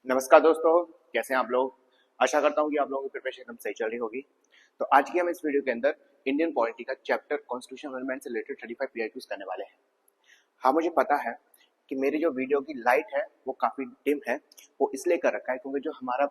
नमस्कार दोस्तों, कैसे हैं आप लोग। आशा करता हूं कि आप लोगों की प्रिपरेशन एकदम सही चल रही होगी। तो आज की हम इस वीडियो के अंदर इंडियन पॉलिटी का चैप्टर कॉन्स्टिट्यूशन अमेंडमेंट से रिलेटेड 35 पीआईक्यूज करने वाले हैं। हाँ, मुझे पता है कि मेरी जो वीडियो की लाइट है वो काफी डिम है। वो इसलिए कर रखा है क्योंकि जो हमारा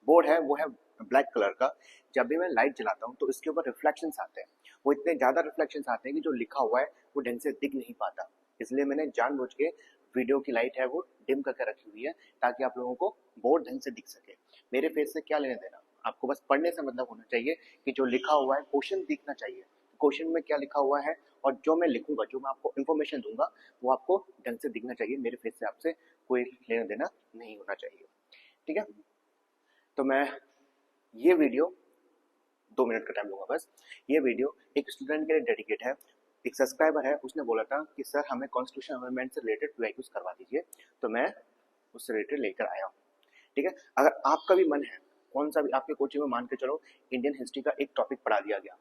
बोर्ड है वो है ब्लैक कलर का। जब भी मैं लाइट जलाता हूँ तो इसके ऊपर रिफ्लेक्शंस आते हैं। वो इतने ज्यादा रिफ्लेक्शंस आते हैं कि जो लिखा हुआ है वो ढंग से दिख नहीं पाता। इसलिए मैंने जानबूझ के वीडियो की लाइट है वो डिम करके रखी हुई है ताकि आप लोगों को बोर्ड ढंग से दिख सके। मेरे फेस से क्या लेने देना, आपको बस पढ़ने से मतलब होना चाहिए कि जो लिखा हुआ है क्वेश्चन दिखना चाहिए, क्वेश्चन में क्या लिखा हुआ है और जो मैं लिखूंगा, जो मैं आपको इन्फॉर्मेशन दूंगा वो आपको ढंग से दिखना चाहिए। मेरे फेस से आपसे कोई लेना देना नहीं होना चाहिए, ठीक है। तो मैं ये वीडियो 2 मिनट का टाइम लूंगा बस। ये वीडियो एक स्टूडेंट के लिए डेडिकेट है। एक सब्सक्राइबर है, उसने बोला था कि सर हमें कॉन्स्टिट्यूशन अमेंडमेंट से रिलेटेड पीआईक्यूज करवा दीजिए, तो मैं उससे रिलेटेड लेकर आया हूँ, ठीक है। अगर आपका भी मन है, कौन सा भी आपके कोचिंग में मान के चलो इंडियन हिस्ट्री का एक टॉपिक पढ़ा दिया गया,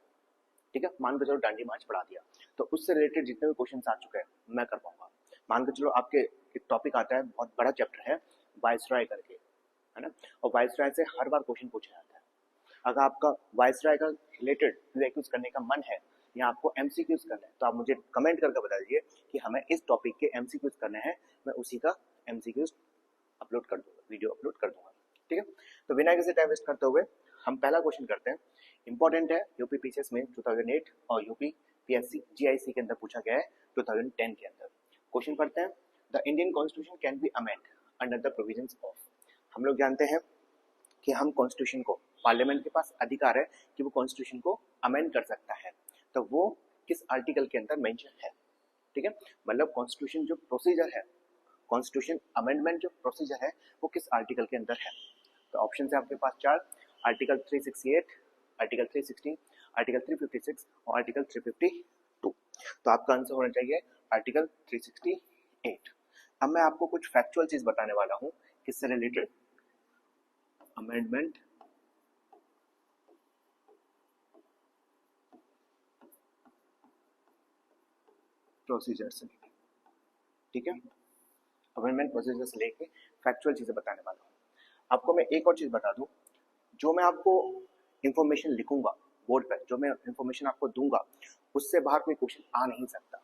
ठीक है, मान के चलो डांडी मार्च पढ़ा दिया, तो उससे रिलेटेड जितने भी क्वेश्चन आ चुके हैं मैं कर पाऊंगा। मान के चलो आपके एक टॉपिक आता है, बहुत बड़ा चैप्टर है वाइसराय करके, है ना, और वाइसराय से हर बार क्वेश्चन पूछा जाता है। अगर आपका वाइसराय का रिलेटेड पीआईक्यूज करने का मन है या आपको एमसीक्यूज करना है तो आप मुझे कमेंट करके बता दीजिए कि हमें इस टॉपिक के एमसीक्यूज करने हैं। मैं उसी का एमसीक्यूज अपलोड कर दूंगा, वीडियो अपलोड कर दूंगा, ठीक है। तो बिना किसी टाइम वेस्ट करते हुए हम पहला क्वेश्चन करते हैं। इंपॉर्टेंट है, यूपी पीसीएस में 2008 और यूपी पीएससी जीआईसी के अंदर पूछा गया है 2010 के अंदर। क्वेश्चन पढ़ते हैं। The Indian constitution can be amend under the provisions of. हम लोग जानते हैं कि हम कॉन्स्टिट्यूशन को, पार्लियामेंट के पास अधिकार है कि वो कॉन्स्टिट्यूशन को अमेंड कर सकता है, तो वो किस आर्टिकल के अंदर मेंशन है, ठीक है। मतलब कॉन्स्टिट्यूशन जो प्रोसीजर है, कॉन्स्टिट्यूशन अमेंडमेंट जो प्रोसीजर है वो किस आर्टिकल के अंदर है। तो ऑप्शन है आपके पास 4, आर्टिकल 368, आर्टिकल 316, आर्टिकल 356 और आर्टिकल 352। तो आपका आंसर होना चाहिए आर्टिकल 368। अब मैं आपको कुछ फैक्चुअल चीज बताने वाला हूँ किससे रिलेटेड, अमेंडमेंट प्रोसीजर से, ठीक है। अमेंडमेंट प्रोसीजर से लेके फैक्चुअल चीजें बताने वाला हूँ। आपको मैं एक और चीज बता दूं, जो मैं आपको इंफॉर्मेशन लिखूंगा बोर्ड पर, जो मैं इंफॉर्मेशन आपको दूंगा उससे बाहर कोई क्वेश्चन आ नहीं सकता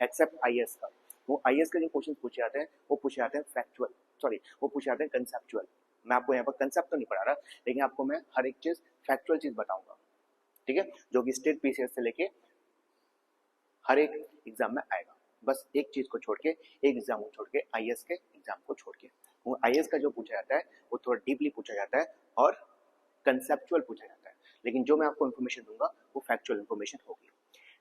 एक्सेप्ट आईएएस का। वो आईएएस के जो क्वेश्चन पूछे जाते हैं वो पूछे जाते हैं फैक्चुअल, सॉरी वो पूछे जाते हैं कंसेप्चुअल। मैं आपको यहाँ पर कंसेप्ट तो नहीं पढ़ा रहा, लेकिन आपको मैं हर एक चीज फैक्चुअल चीज बताऊंगा, ठीक है, जो कि स्टेट पीसीएस से लेके हर एक एग्जाम में आएगा। बस एक चीज को छोड़ के, एक एग्जाम को छोड़ के, आईएएस के एग्जाम को छोड़ के, वो आईएएस का जो पूछा जाता है वो थोड़ा डीपली पूछा जाता है और कंसेप्चुअल पूछा जाता है। लेकिन जो मैं आपको इन्फॉर्मेशन दूंगा वो फैक्चुअल इन्फॉर्मेशन होगी।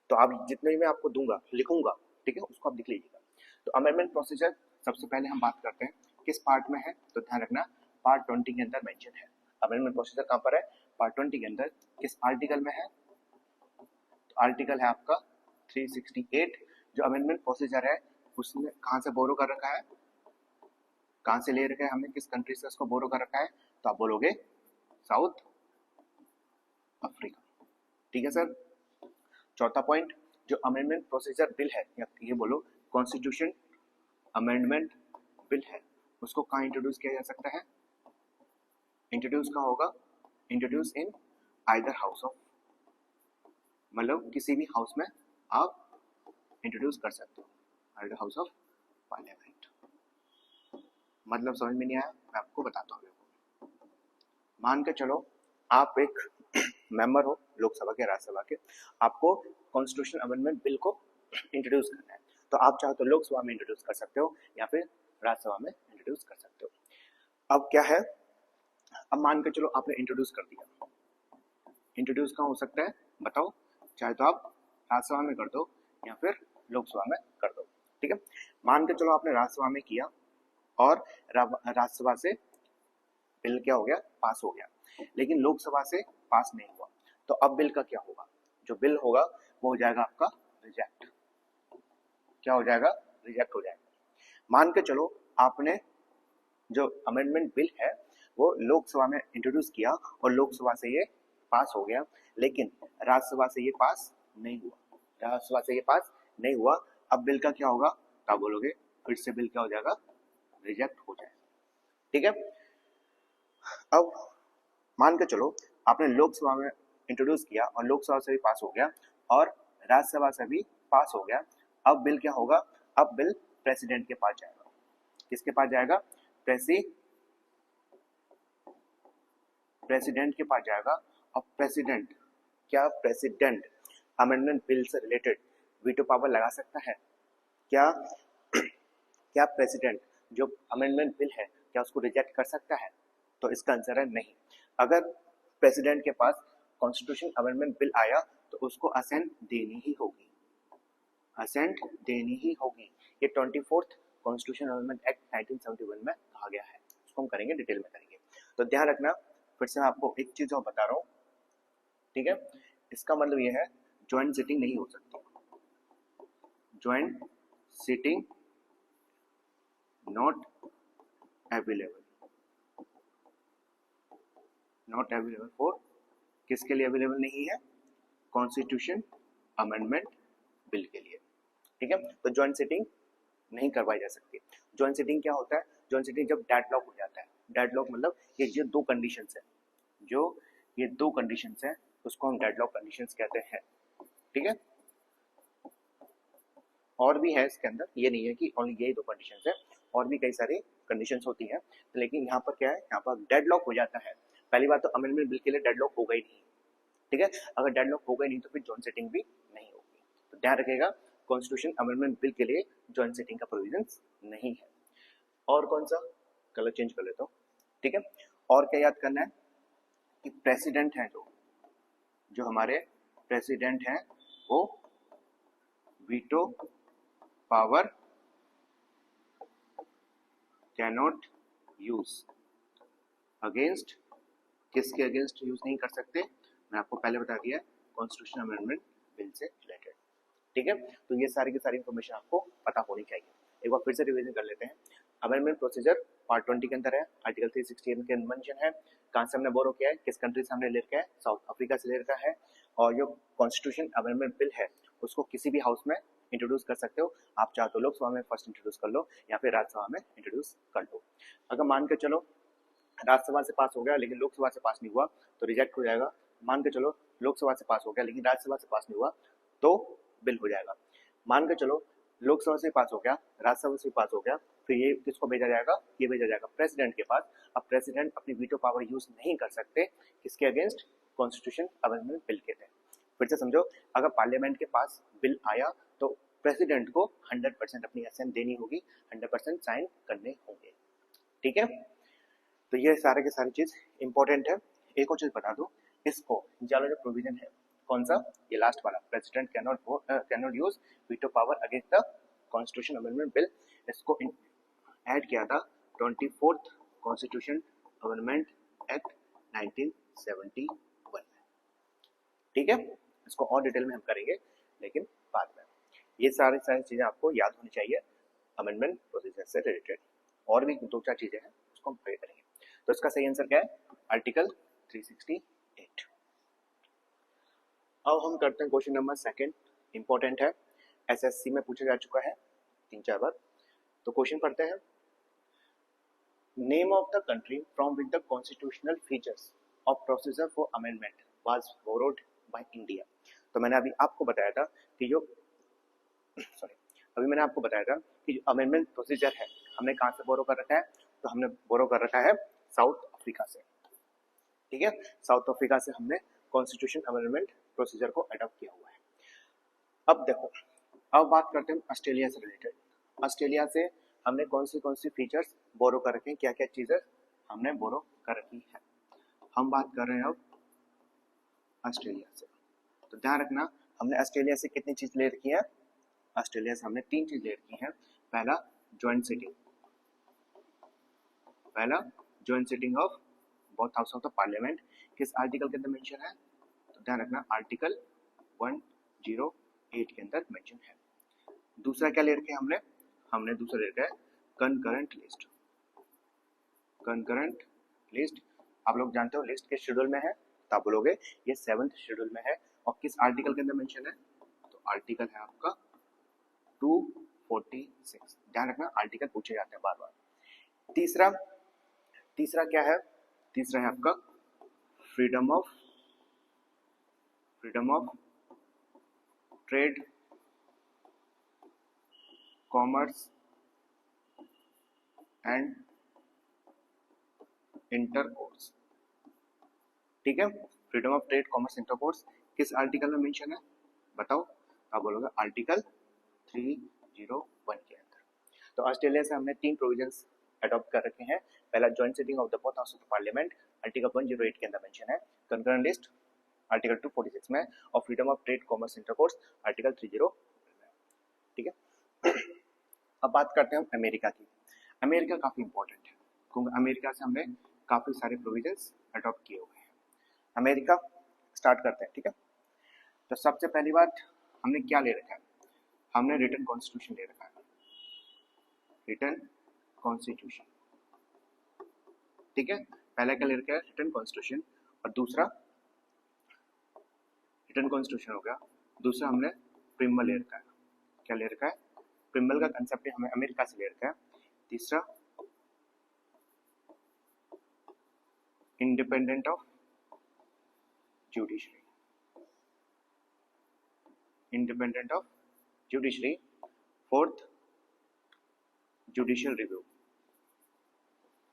तो आप जितने भी मैं आपको दूंगा, लिखूंगा, ठीक है, उसको आप लिख लीजिएगा। तो अमेंडमेंट प्रोसीजर सबसे पहले हम बात करते हैं किस पार्ट में है, तो ध्यान रखना पार्ट 20 के अंदर मेंशन है। अमेंडमेंट प्रोसीजर कहां पर है, पार्ट 20 के अंदर। किस आर्टिकल में है, तो आर्टिकल है आपका 368। जो अमेंडमेंट प्रोसीजर है उसने कहां से बोरो कर रखा है, कहां से ले रखा है हमने, किस कंट्री से उसको बोरो कर रखा है, तो आप बोलोगे साउथ अफ्रीका, ठीक है सर। चौथा पॉइंट, जो अमेंडमेंट प्रोसीजर बिल है, या ये बोलो कॉन्स्टिट्यूशन अमेंडमेंट बिल है, उसको कहाँ इंट्रोड्यूस किया जा सकता है, इंट्रोड्यूस कहाँ होगा, introduce in either house of, मतलब किसी भी हाउस में आप इंट्रोड्यूस कर सकते हो, आइदर हाउस ऑफ पार्लियामेंट। मतलब समझ में नहीं आया, मैं आपको बताता हूँ। मान के चलो आप एक मेंबर हो लोकसभा के, राज्यसभा के, आपको कॉन्स्टिट्यूशन अमेंडमेंट बिल को इंट्रोड्यूस करना है, तो आप चाहो तो लोकसभा में इंट्रोड्यूस कर सकते हो या फिर राज्यसभा में इंट्रोड्यूस कर सकते हो। अब क्या है, अब मान के चलो आपने इंट्रोड्यूस कर दिया, इंट्रोड्यूस कहाँ हो सकता है बताओ, चाहे तो आप राज्यसभा में कर दो या फिर लोकसभा में कर दो, ठीक है। मान के चलो आपने राज्यसभा में किया और राज्यसभा से बिल क्या हो गया, पास हो गया, लेकिन लोकसभा से पास नहीं हुआ, तो अब बिल का क्या होगा, जो बिल होगा वो हो जाएगा आपका रिजेक्ट। क्या हो जाएगा, रिजेक्ट हो जाएगा। मान के चलो आपने जो अमेंडमेंट बिल है वो लोकसभा में इंट्रोड्यूस किया और लोकसभा से ये पास हो गया, लेकिन राज्यसभा से ये पास नहीं हुआ, राज्यसभा से ये पास नहीं हुआ, अब बिल का क्या होगा, क्या बोलोगे, फिर से बिल क्या हो जाएगा, रिजेक्ट हो जाएगा, ठीक है। अब मान के चलो आपने लोकसभा में इंट्रोड्यूस किया और लोकसभा से भी पास हो गया और राज्यसभा से भी पास हो गया। अब बिल क्या होगा, अब बिल प्रेसिडेंट के पास जाएगा। किसके पास जाएगा, प्रेसिडेंट के पास जाएगा। और प्रेसिडेंट अमेंडमेंट बिल से रिलेटेड वीटो पावर लगा सकता है क्या? क्या प्रेसिडेंट जो अमेंडमेंट बिल है क्या उसको रिजेक्ट कर सकता है? तो इसका आंसर है नहीं। अगर प्रेसिडेंट के पास कॉन्स्टिट्यूशन अमेंडमेंट बिल आया तो उसको असेंट देनी ही होगी, ये 24th कॉन्स्टिट्यूशन अमेंडमेंट एक्ट 1971 में कहा गया है। उसको हम करेंगे, डिटेल में करेंगे। तो ध्यान रखना, फिर से मैं आपको एक चीज और बता रहा हूँ, ठीक है? इसका मतलब ये है ज्वाइंट सिटिंग नहीं हो सकती, joint sitting not available for, किसके लिए अवेलेबल नहीं है? कॉन्स्टिट्यूशन अमेंडमेंट बिल के लिए, ठीक है? तो ज्वाइंट सिटिंग नहीं करवाई जा सकती। ज्वाइंट सिटिंग क्या होता है? ज्वाइंट सिटिंग जब डेडलॉक हो जाता है, डेडलॉक मतलब ये जो दो कंडीशंस है, उसको हम डेडलॉक कंडीशंस कहते हैं, ठीक है? और भी है इसके अंदर, ये नहीं है कि ओनली यही दो कंडीशंस है, और भी कई सारी कंडीशंस होती है, लेकिन यहाँ पर क्या है, यहाँ पर डेडलॉक हो जाता है। पहली बात तो अमेंडमेंट बिल के लिए डेडलॉक होगा ही नहीं, ठीक है? अगर डेडलॉक होगा ही नहीं तो फिर जॉइंट सेटिंग भी नहीं होगी। तो ध्यान रखिएगा, कॉन्स्टिट्यूशन अमेंडमेंट बिल के लिए जॉइंट सेटिंग का प्रोविजन नहीं है। और कौन सा, कलर चेंज कर लेता हूँ, ठीक है? और क्या याद करना है कि प्रेसिडेंट है, जो हमारे प्रेसिडेंट हैं वो veto power cannot use against, किसके अगेंस्ट यूज नहीं कर सकते? मैं आपको पहले बता दिया, कॉन्स्टिट्यूशन अमेंडमेंट बिल से रिलेटेड, ठीक है? तो ये सारी की सारी इंफॉर्मेशन आपको पता होनी चाहिए। एक बार फिर से रिवीजन कर लेते हैं। अमेंडमेंट प्रोसीजर पार्ट 20 के अंदर है, आर्टिकल 368 के मेंशन है, कहाँ से हमने बोरो किया है, किस कंट्री से हमने ले रखा है, साउथ अफ्रीका से ले रखा है। और जो कॉन्स्टिट्यूशन अमेंडमेंट बिल है उसको किसी भी हाउस में इंट्रोड्यूस कर सकते हो, आप चाहो तो लोकसभा में फर्स्ट इंट्रोड्यूस कर लो या फिर राज्यसभा में इंट्रोड्यूस कर लो। अगर मान के चलो राज्यसभा से पास हो गया लेकिन लोकसभा से पास नहीं हुआ तो रिजेक्ट हो जाएगा। मान के चलो लोकसभा से पास हो गया लेकिन राज्यसभा से पास नहीं हुआ तो बिल हो जाएगा। मान के चलो लोकसभा से पास हो गया, राज्यसभा से पास हो गया, फिर ये किसको भेजा जाएगा? ये भेजा जाएगा प्रेसिडेंट के पास। अब प्रेसिडेंट अपनी वीटो पावर यूज नहीं कर सकते, किसके अगेंस्ट? कॉन्स्टिट्यूशन अमेंडमेंट बिल के थे। फिर से समझो, अगर पार्लियामेंट के पास बिल आया तो प्रेसिडेंट को 100% अपनी असेंट देनी होगी, 100% साइन करने होंगे, ठीक है? तो ये सारे के सारी चीज इंपॉर्टेंट है। एक और चीज बता दो, इसको जो प्रोविजन है कौन सा, ये लास्ट वाला, president cannot use veto power against the constitution amendment bill, इसको ऐड किया था 24th कॉन्स्टिट्यूशन अमेंडमेंट एक्ट 1971 में, ठीक है? इसको और डिटेल में हम करेंगे लेकिन बाद में। ये सारी चीजें आपको याद होनी चाहिए अमेंडमेंट प्रोसीजर से रिलेटेड। और भी दो चार चीजें हैं उसको हम करेंगे। तो इसका सही आंसर क्या है? आर्टिकल 368। अब हम करते हैं क्वेश्चन नंबर सेकंड, इंपॉर्टेंट है, एसएससी में पूछा जा चुका है 3-4 बार। तो क्वेश्चन पढ़ते हैं, name of the country from which the constitutional features of procedure for amendment was borrowed by India. तो मैंने अभी आपको बताया था कि जो अमेंडमेंट प्रोसीजर है हमने कहाँ से बोरो कर रखा है? तो हमने बोरो कर रखा है साउथ अफ्रीका से, ठीक है? साउथ अफ्रीका से हमने कॉन्स्टिट्यूशन अमेंडमेंट प्रोसीजर को अडॉप्ट किया हुआ है। अब देखो, अब बात करते हैं ऑस्ट्रेलिया से रिलेटेड। ऑस्ट्रेलिया से हमने कौन सी फीचर्स बोरो कर रखे हैं, क्या क्या चीजें हमने बोरो कर रखी है? हम बात कर रहे हैं अब ऑस्ट्रेलिया से। तो ध्यान रखना, हमने ऑस्ट्रेलिया से कितनी चीज ले रखी है? ऑस्ट्रेलिया से हमने 3 चीज ले रखी है। पहला joint sitting of both house of the parliament, किस आर्टिकल के अंदर मेंशन है? तो ध्यान रखना, आर्टिकल 108 के अंदर मेंशन है। दूसरा क्या ले रखे हैं हमने दूसरा ले रखा है कंकरेंट लिस्ट। आप लोग जानते हो लिस्ट के शेड्यूल में है, तो आप बोलोगे ये 7th शेड्यूल में है। और किस आर्टिकल के अंदर मेंशन है? तो आर्टिकल है आपका 246। ध्यान रखना, आर्टिकल पूछे जाते हैं बार बार। तीसरा क्या है? तीसरा है आपका freedom of trade, commerce and intercourse. ठीक है, freedom of trade, commerce, intercourse किस आर्टिकल में मेंशन है बताओ? आप बोलोगे आर्टिकल 301 के अंदर। तो ऑस्ट्रेलिया से हमने 3 प्रोविजंस अडॉप्ट कर रखे हैं। पहला joint sitting of the both house of the parliament article 108 के अंदर मेंशन है, कंकरेंट लिस्ट आर्टिकल 246 में, और freedom of trade, commerce, intercourse article 30 में। ठीक है, अब बात करते हैं हम अमेरिका की। अमेरिका काफी इंपॉर्टेंट है क्योंकि अमेरिका से हमने काफी सारे प्रोविजंस अडॉप्ट किए हुए हैं। अमेरिका स्टार्ट करते हैं। ठीक है, तो सबसे पहली बात हमने क्या ले रखा है? हमने रिटन कॉन्स्टिट्यूशन ले रखा है, रिटन कॉन्स्टिट्यूशन। ठीक है, पहला क्या ले रखा है? Written constitution. और दूसरा रिटन कॉन्स्टिट्यूशन हो गया, दूसरा हमने प्रिमल ले रखा है। क्या ले रखा है? प्रिमल का कंसेप्ट हमें अमेरिका से ले रखा है। तीसरा independent of judiciary, independent of judiciary. Fourth judicial review.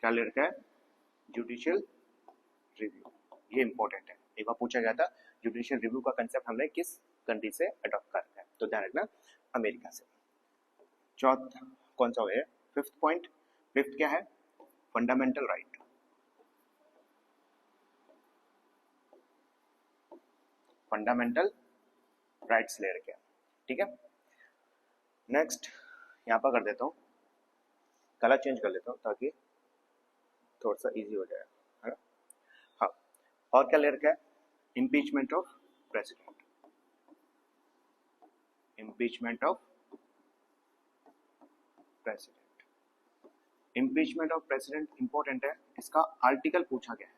क्या ले रखा है? Judicial review. ये इंपॉर्टेंट है, एक बार पूछा गया था जुडिशियल रिव्यू का कंसेप्ट हमने किस कंट्री से अडॉप्ट कर रखा है, तो ध्यान रखना अमेरिका से। चौथा कौन सा है? Fifth point. फिफ्थ क्या है? Fundamental right. फंडामेंटल राइट्स ले रखे हैं। ठीक है, नेक्स्ट यहाँ पर कर देता हूँ, कलर चेंज कर लेता हूँ ताकि थोड़ा सा इजी हो जाए, है ना? हाँ, और क्या ले रखा है? Impeachment of president, impeachment of president. Impeachment of president important है, इसका आर्टिकल पूछा गया है।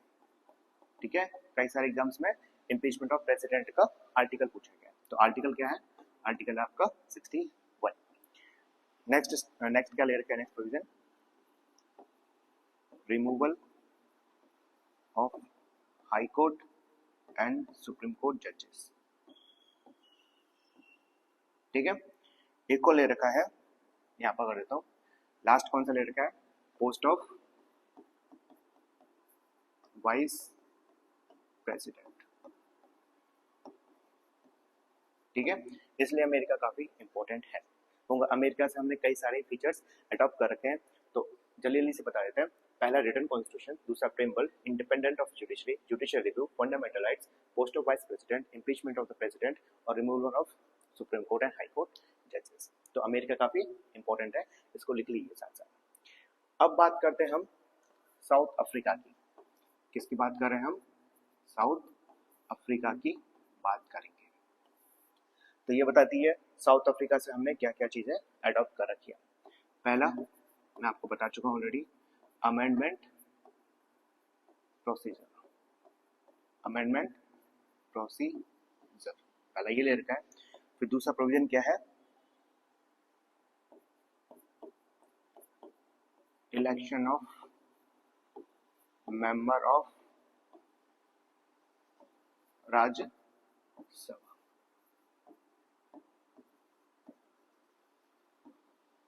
ठीक है, कई सारे एग्जाम्स में इम्पीचमेंट ऑफ प्रेसिडेंट का आर्टिकल पूछा गया है, तो आर्टिकल क्या है? आर्टिकल है आपका 61। नेक्स्ट क्या ले रखा है? Next provision removal of high court and supreme court जजेस। ठीक है, एक को ले रखा है, यहाँ पर कर देता हूँ। लास्ट कौन सा ले रखा है? Post of vice president. ठीक है, इसलिए अमेरिका काफी इंपॉर्टेंट है क्योंकि अमेरिका से हमने कई सारे फीचर्स अडॉप्ट कर रखे हैं। तो जल्दी से बता देते हैं। पहला रिटन कॉन्स्टिट्यूशन, दूसरा preamble, independent of judiciary, judicial review, fundamental rights, post of vice president, impeachment of the president और removal of supreme court and high court जजेस। तो अमेरिका काफी इंपॉर्टेंट है, इसको लिख लीजिए साथ साथ। अब बात करते हैं हम साउथ अफ्रीका की। किसकी बात कर रहे हैं हम? साउथ अफ्रीका की बात करेंगे। तो ये बताती है साउथ अफ्रीका से हमने क्या क्या चीजें अडॉप्ट कर रखी है। पहला मैं आपको बता चुका हूं already, amendment procedure, amendment procedure पहला ये ले रखा है। फिर दूसरा प्रोविजन क्या है? Election of member of Rajya Sabha.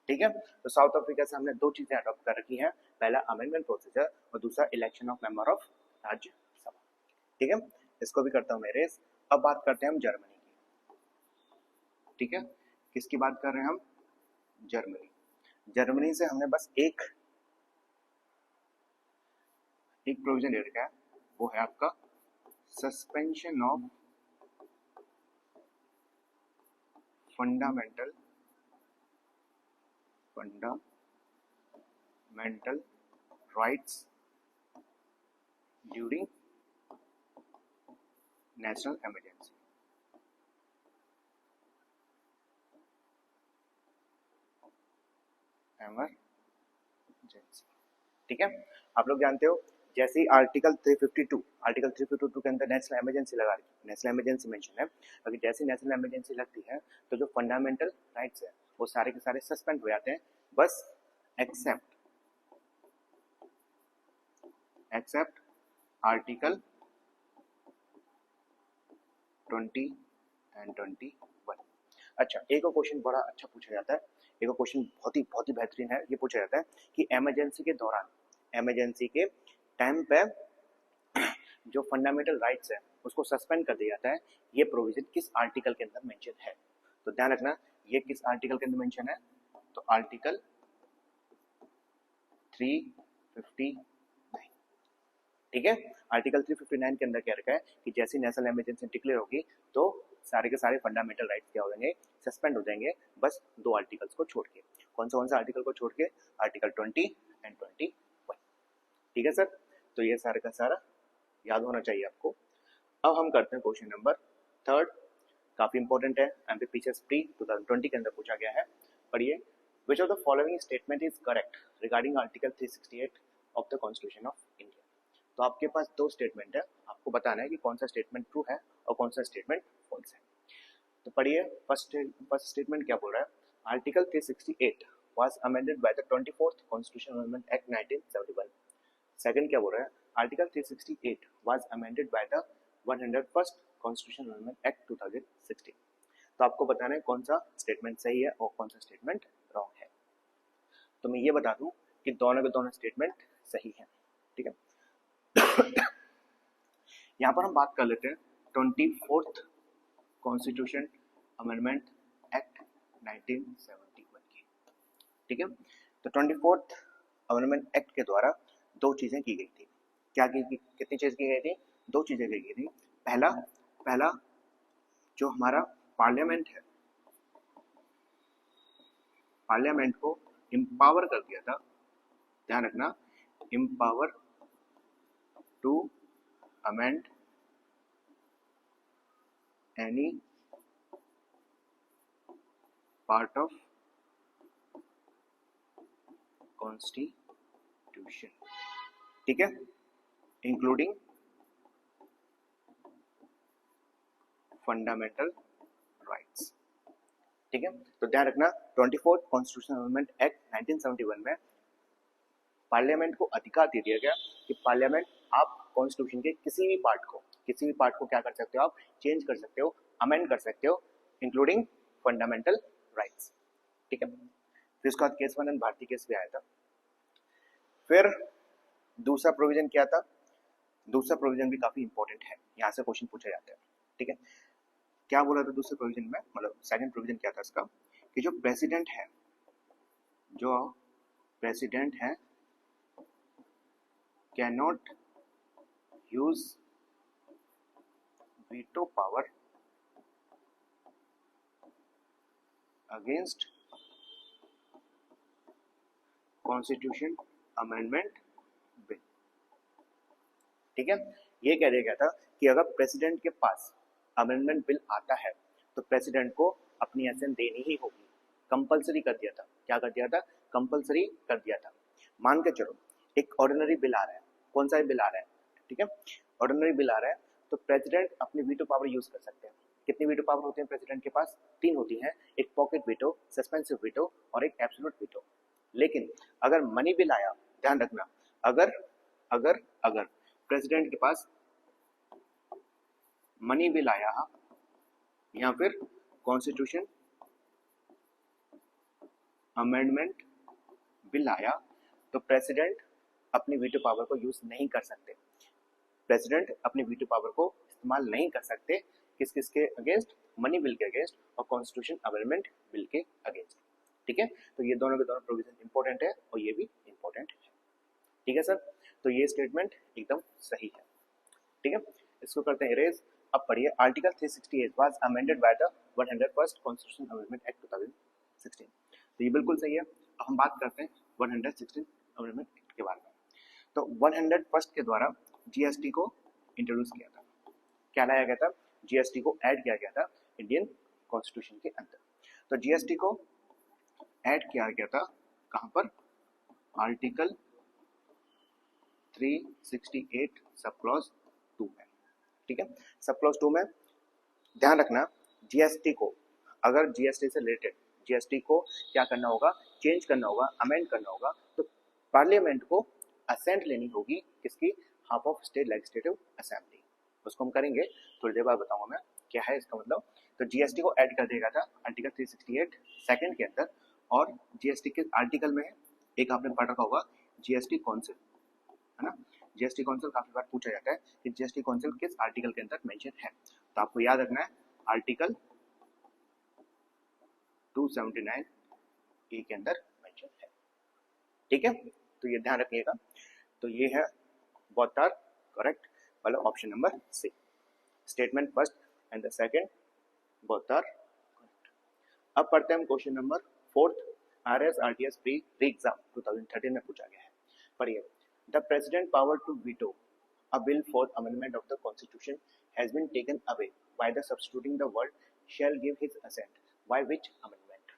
ठीक है, तो साउथ अफ्रीका से हमने दो चीजें अडॉप्ट कर रखी हैं, पहला अमेंडमेंट प्रोसीजर और दूसरा election of member of Rajya Sabha. ठीक है, इसको भी करता हूं मैं रेस। अब बात करते हैं हम जर्मनी की। ठीक है, किसकी बात कर रहे हैं हम? जर्मनी। जर्मनी से हमने बस एक प्रोविजन ले रखा है, वो है आपका suspension of fundamental rights during national emergency. ठीक है, आप लोग जानते हो जैसे ही आर्टिकल 352 के अंदर नेशनल इमरजेंसी लगा रही, नेशनल इमरजेंसी मेंशन है, अगर जैसे नेशनल इमरजेंसी लगती है तो जो फंडामेंटल राइट्स है वो सारे के सारे सस्पेंड हो जाते हैं, बस एक्सेप्ट आर्टिकल 20 एंड 21। अच्छा, एक और क्वेश्चन बड़ा अच्छा पूछा जाता है, एक और क्वेश्चन बहुत ही बेहतरीन है। ये पूछा जाता है कि इमरजेंसी के दौरान, इमरजेंसी के टाइम पे जो फंडामेंटल राइट्स है उसको सस्पेंड कर दिया जाता है, ये प्रोविजन किस आर्टिकल के अंदर मेंशन है? तो ध्यान रखना, ये किस आर्टिकल के अंदर मेंशन है? तो आर्टिकल 359। ठीक है, आर्टिकल 359 के अंदर क्या रखा है कि जैसी नेशनल इमरजेंसी डिक्लेयर होगी तो सारे के सारे फंडामेंटल राइट्स क्या हो जाएंगे? सस्पेंड हो जाएंगे, बस दो आर्टिकल्स को छोड़ के। कौन सा आर्टिकल को छोड़ के? Article 20 and 21। ठीक है सर, तो ये सारा का सारा याद होना चाहिए आपको। अब हम करते हैं क्वेश्चन नंबर 3, काफी इंपॉर्टेंट है, एमपीपीसीएस प्री 2020 के अंदर पूछा गया है। पढ़िए, which of the following statement is correct regarding article 368 of the constitution of India. तो आपके पास दो स्टेटमेंट है, आपको बताना है कि कौन सा स्टेटमेंट ट्रू है और कौन सा स्टेटमेंट फॉल्स है। तो पढ़िए, फर्स्ट स्टेटमेंट क्या बोल रहा है? Article 368 was amended by the 24th constitution amendment act 1971। Second क्या बोल रहा है? Article 368 was amended by the 101st constitution amendment act 2016। तो आपको बताना है कौन सा स्टेटमेंट सही है और कौन सा स्टेटमेंट रॉन्ग है। तो मैं ये बता दूं कि दोनों के दोनों स्टेटमेंट सही है। ठीक है, यहाँ पर हम बात कर लेते हैं 24th कॉन्स्टिट्यूशन अमेंडमेंट एक्ट 1971 की। ठीक है, तो 24th अमेंडमेंट एक्ट के द्वारा दो चीजें की गई थी। क्या की कितनी चीज की गई थी? दो चीजें की गई थी। पहला जो हमारा पार्लियामेंट है, पार्लियामेंट को एम्पावर कर दिया था, ध्यान रखना, empower to amend any part of constitution. ठीक है, इंक्लूडिंग फंडामेंटल राइट्स। ठीक है, तो ध्यान रखना 24th कॉन्स्टिट्यूशन अमेंडमेंट एक्ट 1971 में पार्लियामेंट को अधिकार दे दिया गया कि पार्लियामेंट आप कॉन्स्टिट्यूशन के किसी भी पार्ट को क्या कर सकते हो? आप चेंज कर सकते हो, अमेंड कर सकते हो, इंक्लूडिंग फंडामेंटल राइट्स। ठीक है, फिर उसके बाद केशवानंद भारती केस भी आया था। फिर दूसरा प्रोविजन क्या था? दूसरा प्रोविजन भी काफी इंपॉर्टेंट है, यहाँ से क्वेश्चन पूछा जाता है। ठीक है, क्या बोला था दूसरे प्रोविजन में? मतलब सेकंड प्रोविजन क्या था इसका? कि जो प्रेसिडेंट है can not use veto power against constitution amendment bill. ठीक है, ये कह दिया गया था कि अगर प्रेसिडेंट के पास अमेंडमेंट बिल आता है तो प्रेसिडेंट को अपनी एसेंट देनी ही होगी। कंपलसरी कर दिया था। क्या कर दिया था? कंपलसरी कर दिया था। मान के चलो एक ऑर्डिनरी बिल आ रहा है, कौन सा बिल आ रहा है? ठीक है, ऑर्डिनरी बिल आ रहा है तो प्रेसिडेंट अपनी वीटो पावर यूज कर सकते हैं। कितनी वीटो पावर होती है प्रेसिडेंट के पास? 3 होती हैं, एक पॉकेट वीटो, सस्पेंसिव वीटो और एक एब्सोल्यूट वीटो। लेकिन अगर मनी बिल आया, ध्यान रखना, अगर अगर अगर प्रेसिडेंट के पास मनी बिल आया या फिर कॉन्स्टिट्यूशन अमेंडमेंट बिल आया तो प्रेसिडेंट अपनी वीटो पावर को यूज नहीं कर सकते। प्रेसिडेंट अपनी वीटो पावर को इस्तेमाल नहीं कर सकते किस किस के अगेंस्ट? मनी बिल के अगेंस्ट और कॉन्स्टिट्यूशन अमेंडमेंट बिल के अगेंस्ट। ठीक है, तो ये दोनों के दोनों प्रोविजन इंपॉर्टेंट है और ये भी इंपॉर्टेंट है। ठीक है सर, तो ये स्टेटमेंट एकदम सही है। ठीक है, इसको करते हैं इरेज। अब पढ़िए, article 368 was amended by the 101st constitution amendment act 2016। तो ये बिल्कुल सही है। अब हम बात करते हैं 116 अमेंडमेंट एक्ट के बारे में। तो 101st के द्वारा जीएसटी को इंट्रोड्यूस किया था। क्या लाया गया था? जीएसटी को ऐड किया गया था इंडियन कॉन्स्टिट्यूशन के अंदर। तो जीएसटी को ऐड किया गया था कहां पर? आर्टिकल 368 सब क्लॉज 2 में। ठीक है, सब क्लॉज 2 में ध्यान रखना, जीएसटी को, अगर जीएसटी से रिलेटेड जीएसटी को क्या करना होगा? चेंज करना होगा, अमेंड करना होगा, तो पार्लियामेंट को असेंट लेनी होगी किसकी? Half of state legislative assembly. उसको हम करेंगे थोड़ी देर बाद बताऊंगा मैं क्या है इसका मतलब। तो जीएसटी को ऐड कर देगा था आर्टिकल 368 सेकंड के अंदर, और जीएसटी के आर्टिकल में एक आपने पढ़ रखा होगा जीएसटी काउंसिल, है ना। जीएसटी काउंसिल काफी बार पूछा जाता है कि जीएसटी काउंसिल किस आर्टिकल के अंदर मेंशन है, तो आपको याद रखना है आर्टिकल 279 ए के अंदर मेंशन है, ठीक है। तो ये ध्यान रखिएगा। तो ये है बोथ आर करेक्ट, मतलब option number C, statement first and the second both are correct. अब पढ़ते हैं हम question number fourth, RS RTS pre exam 2013 में पूछा गया है। पढ़िए, the president power to veto a bill for amendment of the constitution has been taken away by the substituting the word shall give his assent by which amendment।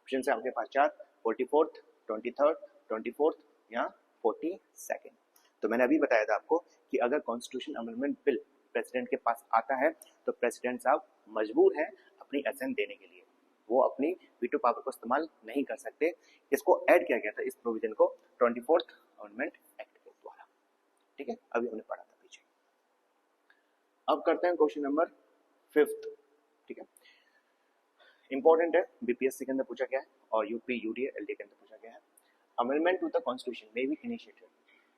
Option है आपके पास चार, 44th, 23rd, 24th या 42nd। तो मैंने अभी बताया था आपको कि अगर कॉन्स्टिट्यूशन अमेंडमेंट बिल प्रेसिडेंट के पास आता है तो प्रेसिडेंट साहब मजबूर है अपनी असेंट देने के लिए, वो अपनी वीटो पावर को इस्तेमाल नहीं कर सकते। इसको ऐड किया गया था इस प्रोविजन को 24th अमेंडमेंट एक्ट के द्वारा, ठीक है। अभी हमने पढ़ा था पीछे। अब करते हैं क्वेश्चन नंबर फिफ्थ, ठीक है। इंपॉर्टेंट है, बीपीएससी के अंदर पूछा गया है और यूपी यूडीए एलडी के अंदर पूछा गया है। Amendment to the constitution may be initiated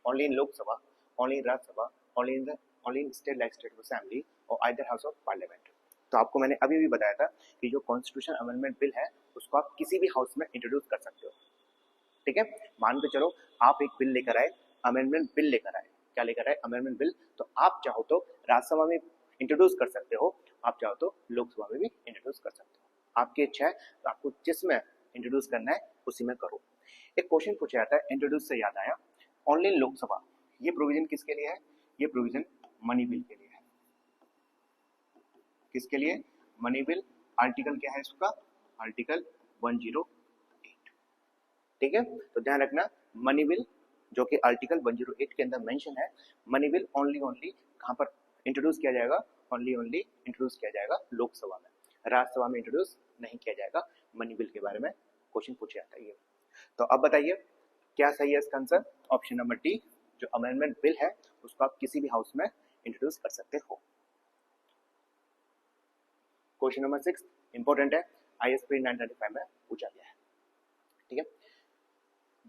only in Lok Sabha, only in Rajya Sabha, only in state legislative assembly और आइदर हाउस ऑफ पार्लियामेंट। तो आपको मैंने अभी भी बताया था कि जो कॉन्स्टिट्यूशन अमेंडमेंट बिल है उसको आप किसी भी हाउस में इंट्रोड्यूस कर सकते हो, ठीक है। मान के चलो आप एक बिल लेकर आए, अमेंडमेंट बिल लेकर आए, क्या लेकर आए, अमेंडमेंट बिल, तो आप चाहो तो राज्यसभा में इंट्रोड्यूस कर सकते हो, आप चाहो तो लोकसभा में भी इंट्रोड्यूस कर सकते हो, आपकी इच्छा है। तो आपको जिसमें इंट्रोड्यूस करना है उसी में करो। एक क्वेश्चन पूछा जाता है, इंट्रोड्यूस से याद आया, ओनली इन लोकसभा, ये प्रोविजन किसके लिए है, ये प्रोविजन मनी बिल के लिए है। किसके लिए, मनी बिल। आर्टिकल क्या है इसका, आर्टिकल 108, ठीक है। तो ध्यान रखना, मनी बिल जो कि आर्टिकल 108 के अंदर मेंशन है, मनी बिल ओनली कहां पर इंट्रोड्यूस किया जाएगा, ओनली इंट्रोड्यूस किया जाएगा लोकसभा में, राज्यसभा में इंट्रोड्यूस नहीं किया जाएगा। मनी बिल के बारे में क्वेश्चन पूछा जाता है ये। तो अब बताइए क्या सही है इसका आंसर, ऑप्शन नंबर डी, जो अमेंडमेंट बिल है उसको आप किसी भी हाउस में इंट्रोड्यूस कर सकते हो। क्वेश्चन नंबर 6 इंपॉर्टेंट है, आईएसपी 935 में पूछा गया है, ठीक है।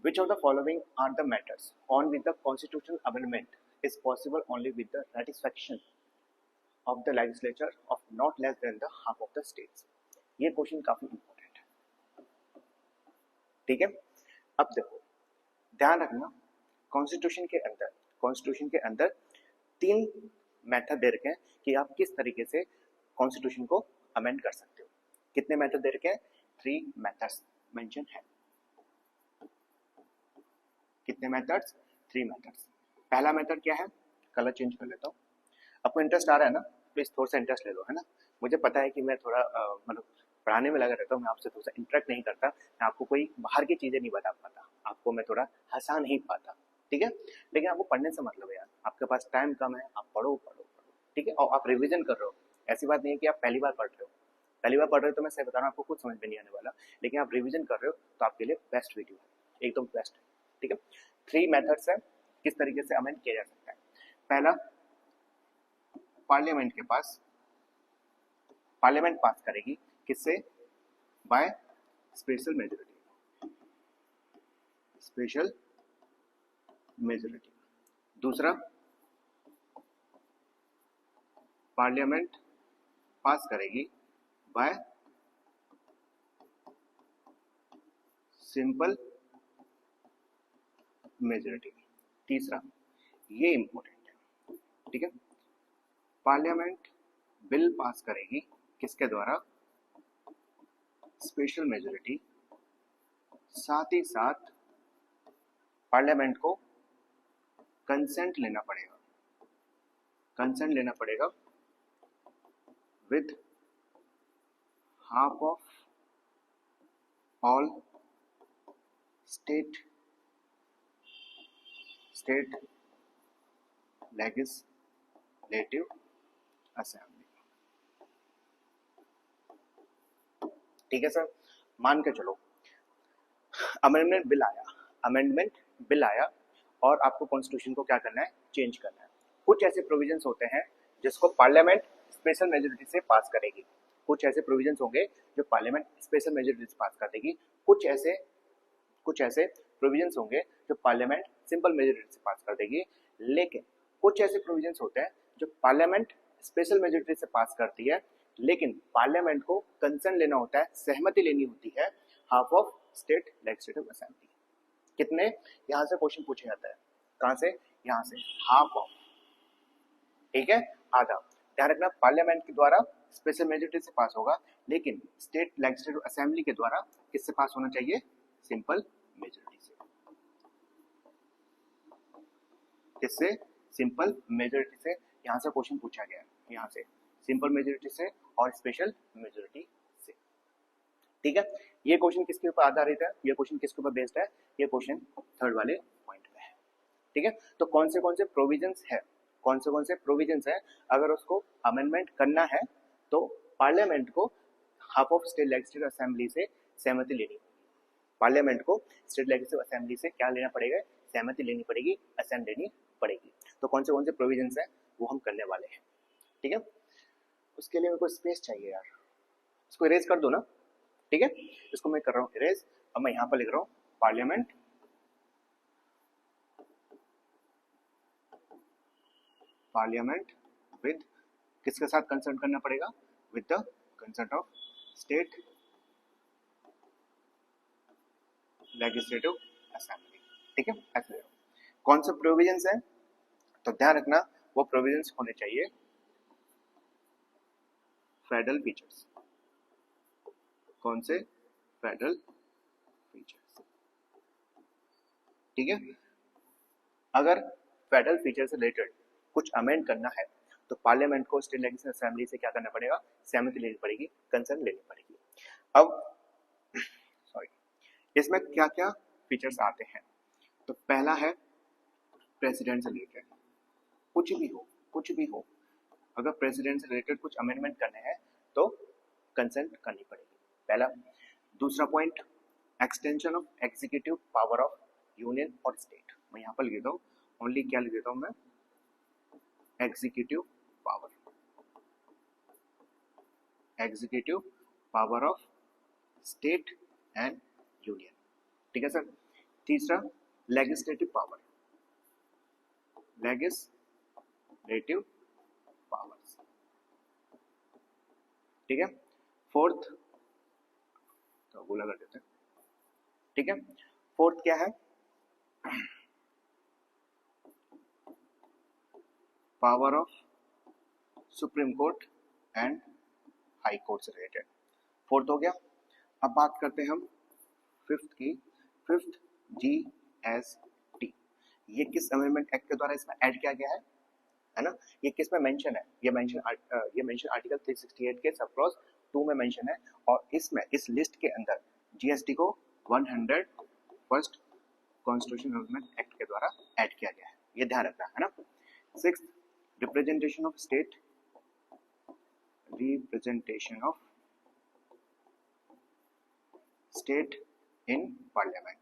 Which of the following are the matters on which the constitutional amendment is possible only with the ratification of the legislature of not less than the half of the states? ये question काफी important है, ठीक है। अब देखो ध्यान रखना, constitution के अंदर तीन मेथड दे रखे हैं कि आप किस तरीके से कॉन्स्टिट्यूशन को अमेंड कर सकते हो। कितने मेथड दे रखे हैं, 3 मेथड्स मेंशन है। कितने मेथड्स, 3 मेथड्स। पहला मेथड क्या है, कलर चेंज कर लेता हूँ। आपको इंटरेस्ट आ रहा है ना, प्लीज थोड़ा सा इंटरेस्ट ले लो, है ना। मुझे पता है कि मैं थोड़ा मतलब पढ़ाने में लगा रहता हूँ, मैं आपसे थोड़ा सा इंटरेक्ट नहीं करता, मैं आपको कोई बाहर की चीजें नहीं बता पाता, आपको मैं थोड़ा हंसा नहीं पाता, ठीक है। लेकिन आपको पढ़ने से मतलब है यार, आपके पास टाइम कम है, आप पढ़ो, ठीक है। और आप रिविजन कर रहे हो, ऐसी बात नहीं है कि आप पहली बार पढ़ रहे हो। पहली बार पढ़ रहे हो तो मैं सही बता रहा हूँ, आपको कुछ समझ में नहीं आने वाला, लेकिन आप रिविजन कर रहे हो तो आपके लिए बेस्ट वीडियो है, एकदम बेस्ट है, ठीक है। 3 मेथड्स है किस तरीके से अमेंड किया जा सकता है। पहला, पार्लियामेंट पास करेगी, किससे, बाय स्पेशल मेजोरिटी। दूसरा, पार्लियामेंट पास करेगी बाय सिंपल मेजोरिटी। तीसरा, ये इंपॉर्टेंट है, ठीक है, पार्लियामेंट बिल पास करेगी किसके द्वारा, स्पेशल मेजोरिटी। साथ ही साथ पार्लियामेंट को कंसेंट लेना पड़ेगा with half of all state legislative assembly, ठीक है सर। मान के चलो अमेंडमेंट बिल आया और आपको कॉन्स्टिट्यूशन को क्या करना है, चेंज करना है। कुछ ऐसे प्रोविजंस होते हैं जिसको पार्लियामेंट स्पेशल मेजोरिटी से पास करेगी, कुछ ऐसे प्रोविजंस होंगे जो पार्लियामेंट स्पेशल मेजोरिटी से पास कर देगी, कुछ ऐसे प्रोविजंस होंगे जो पार्लियामेंट सिंपल मेजोरिटी से पास कर देगी, लेकिन कुछ ऐसे प्रोविजंस होते हैं जो पार्लियामेंट स्पेशल मेजोरिटी से पास करती है, लेकिन पार्लियामेंट को कंसर्न लेना होता है, सहमति लेनी होती है half of state legislative assembly. कितने, यहां से क्वेश्चन पूछा जाता है, कहां से, यहां से, हाफ ऑफ, ठीक है, आधा। ध्यान रखना पार्लियामेंट के द्वारा स्पेशल मेजोरिटी से पास होगा, लेकिन स्टेट लेजिस्लेटिव असेंबली के द्वारा किससे पास होना चाहिए, सिंपल मेजोरिटी से। किससे, सिंपल मेजोरिटी से। यहां से क्वेश्चन पूछा गया है, यहां से सिंपल मेजोरिटी से और स्पेशल मेजोरिटी से, ठीक है। ये क्वेश्चन किसके ऊपर आधारित है, ये क्वेश्चन किसके ऊपर बेस्ड है, ये क्वेश्चन थर्ड वाले पॉइंट पे है, ठीक है। तो कौन से प्रोविजंस है, कौन से प्रोविजंस है, अगर उसको अमेंडमेंट करना है तो पार्लियामेंट को half of state legislative assembly से सहमति लेनी होगी। पार्लियामेंट को स्टेट लेजिस्लेटिव असेंबली से क्या लेना पड़ेगा, सहमति लेनी पड़ेगी, असेंट लेनी पड़ेगी। तो कौन से प्रोविजंस है वो हम करने वाले हैं, ठीक है। उसके लिए मेरे को स्पेस चाहिए यार, इसको इरेज कर दो ना, ठीक है। इसको मैं कर रहा हूँ इरेज। अब मैं यहाँ पर लिख रहा हूँ पार्लियामेंट विद, किसके साथ कंसर्न करना पड़ेगा, with the concert of state legislative assembly, ठीक है। ऐसे कौन से प्रोविजंस है, तो ध्यान रखना वो प्रोविजंस होने चाहिए फेडरल फीचर्स। कौन से, फेडरल फीचर्स, ठीक है। अगर फेडरल फीचर से रिलेटेड कुछ अमेंड करना है तो पार्लियामेंट को स्टेट लेजिस्लेटिव असेंबली से क्या करना पड़ेगा, सहमति लेनी पड़ेगी, कंसर्न लेनी पड़ेगी। अब सॉरी, इसमें क्या क्या फीचर्स आते हैं, तो पहला है प्रेसिडेंट से रिलेटेड, कुछ भी हो, अगर प्रेसिडेंट से रिलेटेड कुछ अमेंडमेंट करने हैं तो कंसेंट करनी पड़ेगी, पहला। दूसरा point, extension of executive power of union और स्टेट। मैं यहाँ पर लिख देता हूँ, ओनली क्या लिख देता हूँ मैं, executive power of state and union, ठीक है सर। तीसरा लेजिस्लेटिव पावर्स, ठीक है। फोर्थ, तो गोला कर देते हैं, ठीक है। फोर्थ क्या है, power of supreme court and high court से रिलेटेड, फोर्थ हो गया। अब बात करते हैं हम फिफ्थ की, फिफ्थ GST। ये किस अमेंडमेंट एक्ट के द्वारा इसमें ऐड किया गया है ना, ये किस में मेंशन है, ये मेंशन आर्टिकल 368 के सब क्लॉज 2 में मेंशन है, और इसमें इस लिस्ट के अंदर GST को 101st कॉन्स्टिट्यूशन अमेंडमेंट एक्ट के द्वारा ऐड किया गया है, ये ध्यान रखना है ना। Sixth, representation of state in parliament,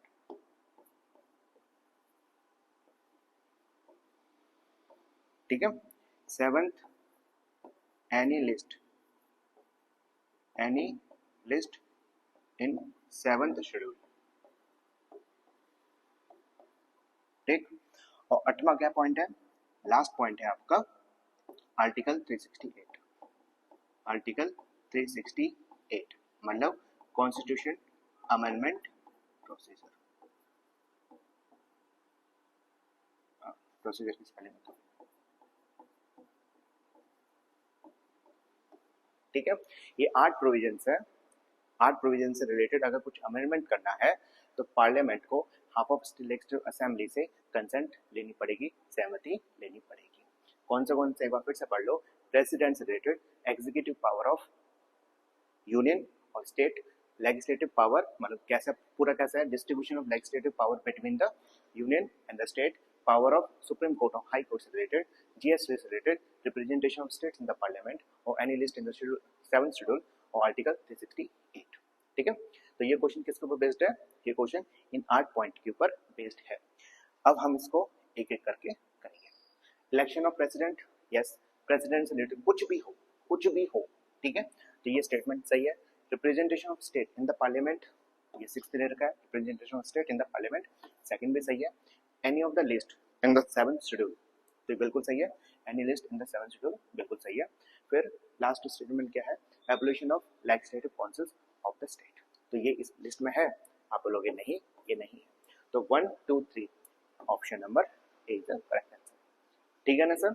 ठीक है। सेवेंथ, एनी लिस्ट इन 7th शेड्यूल, ठीक। और 8वां क्या पॉइंट है, लास्ट पॉइंट है आपका आर्टिकल 368 मतलब कॉन्स्टिट्यूशन अमेंडमेंट प्रोसीजर, की स्पेलिंग बताओ, ठीक है। ये 8 प्रोविजंस है, 8 प्रोविजन से रिलेटेड अगर कुछ अमेंडमेंट करना है तो पार्लियामेंट को half of state legislative assembly से कंसेंट लेनी पड़ेगी, सहमति लेनी पड़ेगी। कौन से एक बार फिर से पढ़ लो, प्रेसिडेंट से related executive power of union और स्टेट, लेजिस्लेटिव पावर मतलब कैसा पूरा कैसा है, distribution of legislative power between the union and the state, power of supreme court और हाई कोर्ट से रिलेटेड, GST से related, representation of states in the parliament और any list in the schedule 7th schedule और article 368, ठीक है। तो ये question किसके ऊपर बेस्ड है, ये क्वेश्चन इन 8 पॉइंट के ऊपर बेस्ड है। अब हम इसको एक एक करके करेंगे। Election of president, yes, president से रिलेटेड कुछ भी हो, ठीक है, तो ये स्टेटमेंट सही है। Representation of state in the parliament, ये 6th दे रखा है, representation of state in the parliament, second भी सही है। Any of the list in the 7th schedule, तो ये बिल्कुल सही है। Any list in the 7th schedule बिल्कुल सही है। फिर लास्ट स्टेटमेंट क्या है, abolition of legislative councils of the state, तो ये इस लिस्ट में है। आप बोलोगे नहीं, ये नहीं है, तो 1 2 3 option number A is the correct answer, ठीक है ना सर।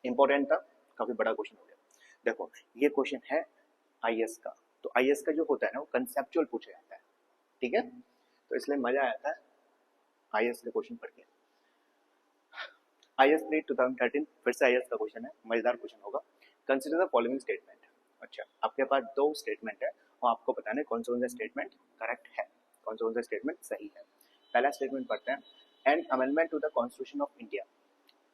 इंपॉर्टेंट था, काफी बड़ा क्वेश्चन हो गया। देखो ये क्वेश्चन है आईएएस का, तो आईएएस का जो होता है ना वो कंसेप्चुअल पूछा जाता है, ठीक है, तो इसलिए मजा आता है आईएएस का क्वेश्चन पढ़ के। आईएएस प्री 2013 फिर से आईएएस का क्वेश्चन है, मजेदार क्वेश्चन होगा। कंसीडर द फॉलोइंग स्टेटमेंट, अच्छा आपके पास 2 स्टेटमेंट है और आपको बताना है कौन सा स्टेटमेंट करेक्ट है, कौन सा स्टेटमेंट सही है। पहला स्टेटमेंट पढ़ते हैं, an amendment to the constitution of India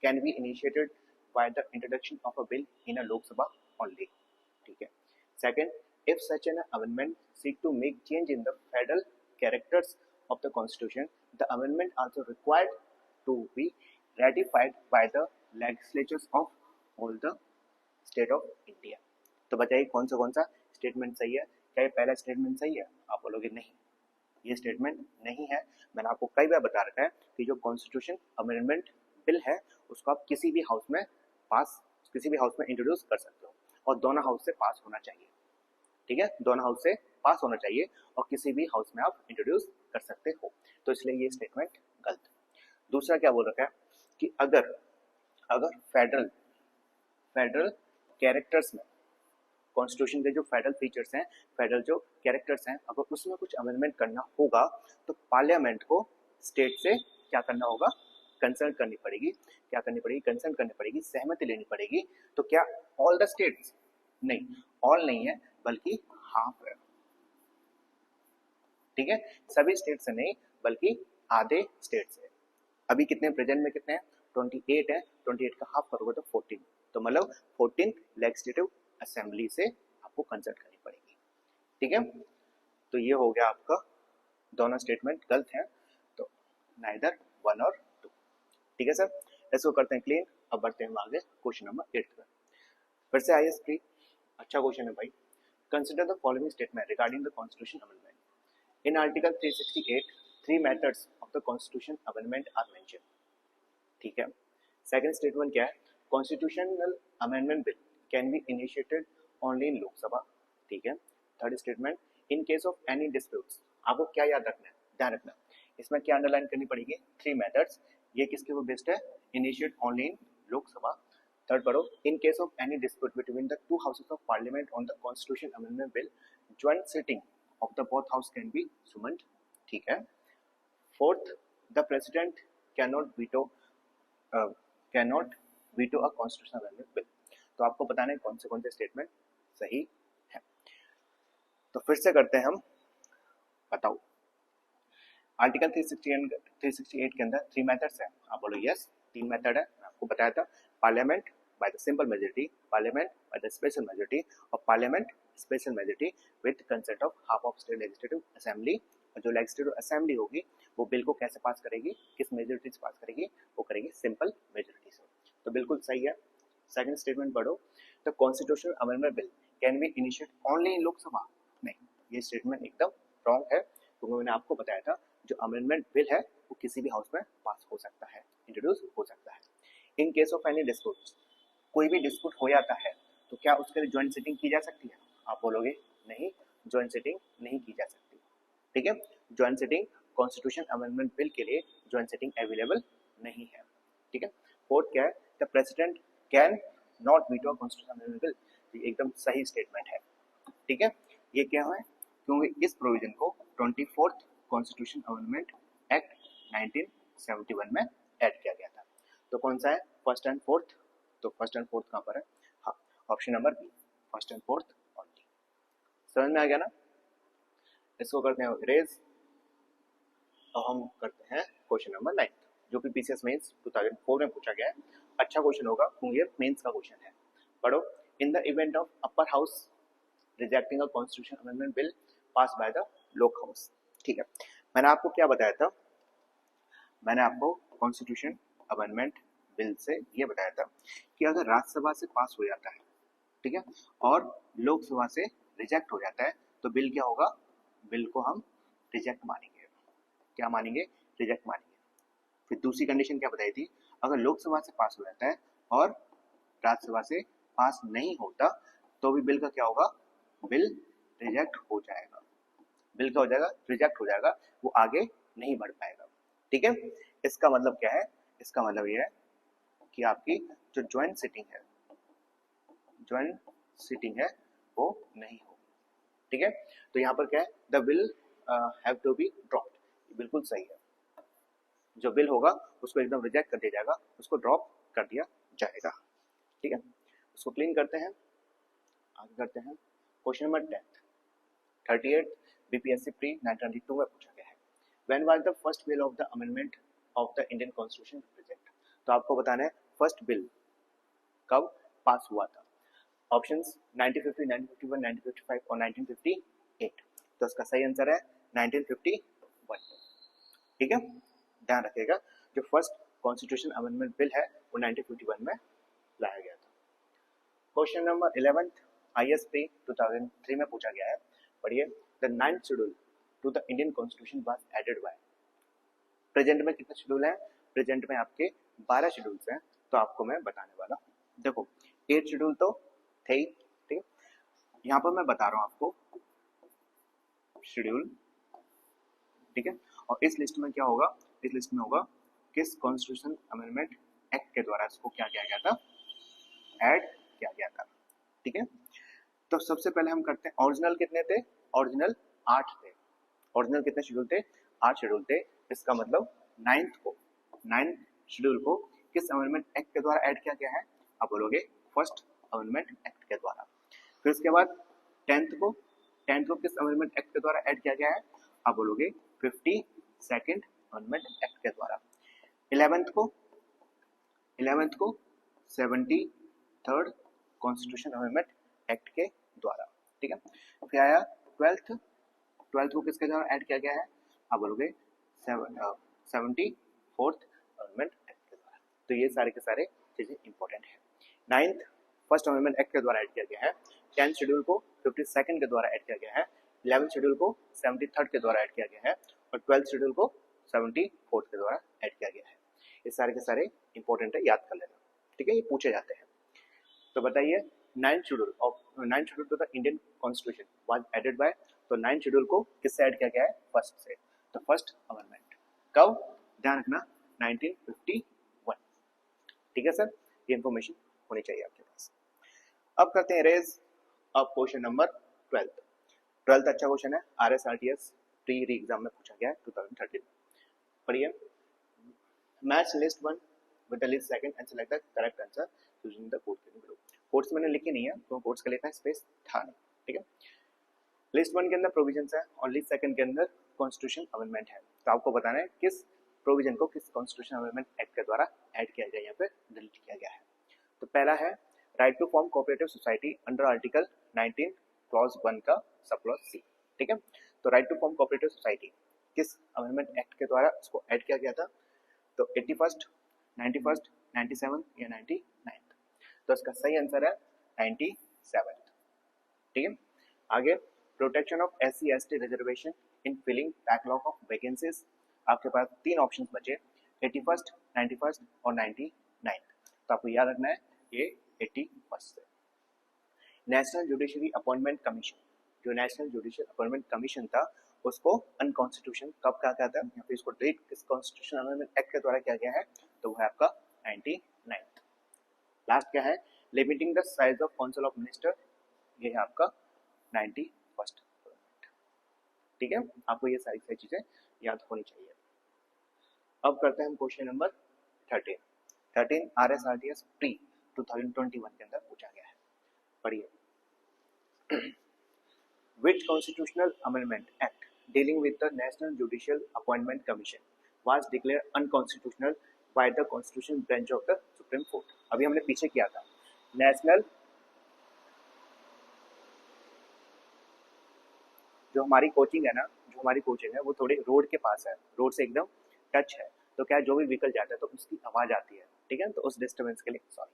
can be initiated by the introduction of a bill in a Lok Sabha only, ठीक है। Second, if such an amendment seek to make change in the federal characters of the constitution, the amendment also required to be ratified by the legislatures of all the state of India। तो बताइए कौन सा statement सही है। क्या ये पहला statement सही है? आप बोलोगे नहीं, ये स्टेटमेंट नहीं है। मैंने आपको कई बार बता रखा है कि जो कॉन्स्टिट्यूशन अमेंडमेंट बिल है उसको आप किसी भी हाउस में इंट्रोड्यूस कर सकते हो और दोनों हाउस से पास होना चाहिए, ठीक है, दोनों हाउस से पास होना चाहिए और किसी भी हाउस में आप इंट्रोड्यूस कर सकते हो, तो इसलिए ये स्टेटमेंट गलत। दूसरा क्या बोल रखा है कि अगर फेडरल कैरेक्टर्स में कॉन्स्टिट्यूशन के जो फेडरल फीचर्स हैं, फेडरल जो कैरेक्टर्स हैं, अगर उसमें कुछ अमेंडमेंट करना होगा तो पार्लियामेंट को स्टेट से क्या करना होगा, कंसल्ट करनी पड़ेगी। क्या करनी पड़ेगी? कंसल्ट करनी पड़ेगी, सहमति लेनी पड़ेगी। तो क्या ऑल द स्टेट्स? नहीं, ऑल नहीं है बल्कि हाफ है, ठीक है, सभी स्टेट से नहीं बल्कि आधे स्टेट से। अभी कितने प्रेजेंट में कितने हैं? 28 है, 28 का हाफ करोगे तो 14, तो मतलब 14 लेजिस्लेटिव असेंबली से आपको कंसल्ट करनी पड़ेगी, ठीक है। तो ये हो गया आपका, दोनों स्टेटमेंट गलत हैं, तो नाइदर 1 और 2, ठीक है सर। इसको करते हैं क्लीन। अब बढ़ते हैं आगे क्वेश्चन नंबर 8 पर। फिर से आईएएस प्री, अच्छा क्वेश्चन है भाई। Consider the following statement regarding the constitution amendment. In article 368 3 methods of the constitution amendment are mentioned, ठीक है। सेकंड स्टेटमेंट क्या है? Constitutional amendment bill can be initiated only in Lok Sabha, ठीक है। Third statement, in case of any disputes, आपको क्या याद रखना है, ध्यान रखना, इसमें क्या अंडरलाइन करनी पड़ेगी? 3 मेथड्स, ये किसके ऊपर बेस्ड है? Initiate only in Lok Sabha. Third पढ़ो, in case of any dispute between the 2 houses of parliament on the constitution amendment bill, joint sitting of the both house can be summoned, ठीक है। Fourth, the president cannot veto a constitution amendment bill. तो आपको बताना है कौन से statement सही है। तो फिर से करते हैं हम, बताओ। आर्टिकल 368 के अंदर 3 मेथड्स है, आप बोलो यस, 3 मेथड है। मैं आपको बताया था, parliament by the simple majority, parliament by the special majority और parliament special majority with consent of half of state legislative assembly. और जो लेजिस्लेटिव असेंबली होगी वो बिल को कैसे पास करेगी, किस मेजोरिटी से पास करेगी? वो करेगी सिंपल मेजोरिटी से, तो बिल्कुल सही है। सेकंड स्टेटमेंट पढ़ो, the constitutional amendment bill can B initiate only in Lok Sabha. नहीं, ये स्टेटमेंट एकदम रॉन्ग है, क्योंकि मैंने आपको बताया था जो अमेंडमेंट बिल है वो किसी भी हाउस में पास हो सकता है, इंट्रोड्यूस हो सकता है। इन केस ऑफ एनी डिस्प्यूट, कोई भी डिस्प्यूट हो जाता है तो क्या उसके लिए ज्वाइंट सिटिंग की जा सकती है? आप बोलोगे नहीं, ज्वाइंट सिटिंग नहीं की जा सकती, ठीक है। Joint sitting constitution amendment bill के लिए ज्वाइंट सिटिंग अवेलेबल नहीं है, ठीक है। फोर्थ क्या है? The president can not veto constitution amendment bill, एकदम सही स्टेटमेंट है, ठीक है। ये क्या है? क्योंकि इस प्रोविजन को 24th कॉन्स्टिट्यूशन अमेंडमेंट एक्ट 1971 में ऐड किया गया था। तो कौन सा है? First and fourth. तो फर्स्ट एंड फोर्थ कहाँ पर है? हाँ, option number B, first and fourth only. समझ में आ गया ना? इसको करते हैं इरेज। अब हम करते हैं क्वेश्चन नंबर 9, जो कि पीसीएस मेंस 2004 में पूछा गया है। अच्छा क्वेश्चन होगा क्योंकि ये मेंस का क्वेश्चन है। पढ़ो, in the event of upper house rejecting a constitution amendment bill pass by the lower house, ठीक है। मैंने आपको क्या बताया था? मैंने आपको कॉन्स्टिट्यूशन अमेंडमेंट बिल से ये बताया था कि अगर राज्यसभा से पास हो जाता है, ठीक है, और लोकसभा से रिजेक्ट हो जाता है, तो बिल क्या होगा, बिल को हम रिजेक्ट मानेंगे। क्या मानेंगे, रिजेक्ट मानेंगे। फिर दूसरी कंडीशन क्या बताई थी, अगर लोकसभा से पास हो जाता है और राज्यसभा से पास नहीं होता तो भी बिल का क्या होगा, बिल रिजेक्ट हो जाएगा। बिल क्या हो जाएगा, रिजेक्ट हो जाएगा, वो आगे नहीं बढ़ पाएगा। ठीक है, इसका मतलब क्या है, इसका मतलब ये है कि आपकी जो ज्वाइंट सिटिंग है वो नहीं होगी। ठीक है, तो यहाँ पर क्या है, the bill have to be dropped, बिल्कुल सही है। जो बिल होगा उसको एकदम रिजेक्ट कर दिया जाएगा, उसको ड्रॉप कर दिया जाएगा। ठीक है, उसको क्लीन करते हैं, आगे करते हैं। क्वेश्चन नंबर 38 बीपीएससी प्री 1992 में पूछा गया है, when was the first bill of the amendment of the Indian constitution present. तो आपको बताना है फर्स्ट बिल कब पास हुआ था। ऑप्शंस 1950, 1951, 1955 और 1958। तो इसका सही आंसर है 1951। ठीक है, ध्यान रखिएगा, जो फर्स्ट कॉन्स्टिट्यूशन अमेंडमेंट बिल है वो 1951 में लाया गया था। क्वेश्चन नंबर 11 आईएसपी 2003 में पूछा गया है, पढ़िए, the 9th schedule to the Indian constitution was added by. प्रेजेंट में कितने शेड्यूल हैं, प्रेजेंट में आपके 12 शेड्यूल्स हैं, तो आपको मैं बताने वाला हूँ। देखो 8 शेड्यूल तो थे ही, ठीक है, यहाँ पर मैं बता रहा हूँ आपको शेड्यूल। ठीक है, और इस लिस्ट में क्या होगा, इस लिस्ट में होगा किस कॉन्स्टिट्यूशन अमेंडमेंट एक्ट के द्वारा इसको क्या किया गया था, ऐड किया गया था। ठीक है, तो सबसे पहले हम करते हैं ओरिजिनल कितने थे, ओरिजिनल 8 थे। ओरिजिनल कितने शेड्यूल थे, 8 शेड्यूल थे। इसका मतलब 9th शेड्यूल को किस अमेंडमेंट एक्ट के द्वारा ऐड किया गया है, आप बोलोगे फर्स्ट अमेंडमेंट एक्ट के द्वारा। फिर उसके बाद 10th को किस अमेंडमेंट एक्ट के द्वारा ऐड किया गया है, आप बोलोगे 52nd अमेंडमेंट एक्ट के द्वारा। 11th को 73rd कॉन्स्टिट्यूशन अमेंडमेंट एक्ट के द्वारा। ठीक है, फिर आया 12th को किसके द्वारा ऐड किया गया है, आप बोलोगे 74th अमेंडमेंट एक्ट के द्वारा। तो ये सारे के सारे चीजें इंपॉर्टेंट है। 9th फर्स्ट अमेंडमेंट एक्ट के द्वारा ऐड किया गया है। 10th शेड्यूल को 52nd के द्वारा ऐड किया गया है। 11th शेड्यूल को 73rd के द्वारा ऐड किया गया है और 12th शेड्यूल को 74th के द्वारा ऐड किया गया है। ये सारे के सारे इंपॉर्टेंट है, याद कर लेना। ठीक है, ये पूछे जाते हैं। तो बताइए 9th schedule to the Indian constitution was added by. तो 9th शेड्यूल को किससे ऐड किया गया है, फर्स्ट से। तो फर्स्ट अमेंडमेंट कब, ध्यान रखना 1951। ठीक है सर, ये इंफॉर्मेशन होनी चाहिए आपके पास। अब करते हैं रेज अब क्वेश्चन नंबर 12 अच्छा क्वेश्चन है, RSRTS प्री री एग्जाम में पूछा गया है 2013। पढ़िए, match list 1 with the list second and select the correct answer using the code given below। Codes मैंने लिखे नहीं है तो कोड्स का लेना स्पेस था नहीं। ठीक है, लिस्ट 1 के अंदर प्रोविजंस है और लिस्ट सेकंड के अंदर कॉन्स्टिट्यूशन अमेंडमेंट है। तो आपको बताना है किस प्रोविजन को किस कॉन्स्टिट्यूशन अमेंडमेंट एक्ट के द्वारा ऐड किया गया, यहाँ पे डिलीट किया गया है। तो पहला है right to form cooperative society under article 19 clause 1 का सब क्लॉज सी। ठीक है, तो right to form cooperative society किस अमेंडमेंट एक्ट के द्वारा इसको ऐड किया गया था, तो 81st, 91st, 97 या 99th। तो इसका सही आंसर है 97th। ठीक है, आगे protection of SC/ST reservation in filling backlog of vacancies. आपके पास 3 ऑप्शंस बचे, 81st, 91st और 99th। तो आपको याद रखना है ये 81st से। नेशनल जुडिशरी अपॉइंटमेंट कमीशन, जो नेशनल जुडिशियल अपॉइंटमेंट कमीशन था उसको अनकॉन्स्टिट्यूशन कब कहा गया था, यहाँ पे इसको डिलीट किस कॉन्स्टिट्यूशन अमेंडमेंट एक्ट के द्वारा किया गया है, तो वो है आपका 99th। लास्ट क्या है, limiting the size of council of minister, ये है आपका 91st। ठीक है, आपको ये सारी चीजें याद होनी चाहिए। अब करते हैं हम क्वेश्चन नंबर 13 RSRTS प्री 2021 के अंदर पूछा गया है। पढ़िए, which constitutional amendment act dealing with the National Judicial Appointment Commission was declared unconstitutional by the Constitutional Bench of the Supreme Court। अभी हमने पीछे किया था नेशनल, जो हमारी कोचिंग है ना, जो हमारी कोचिंग है वो थोड़ी रोड के पास है, रोड से एकदम टच है। तो क्या जो भी व्हीकल जाता है तो उसकी आवाज आती है, ठीक है, तो उस डिस्टर्बेंस के लिए सॉरी।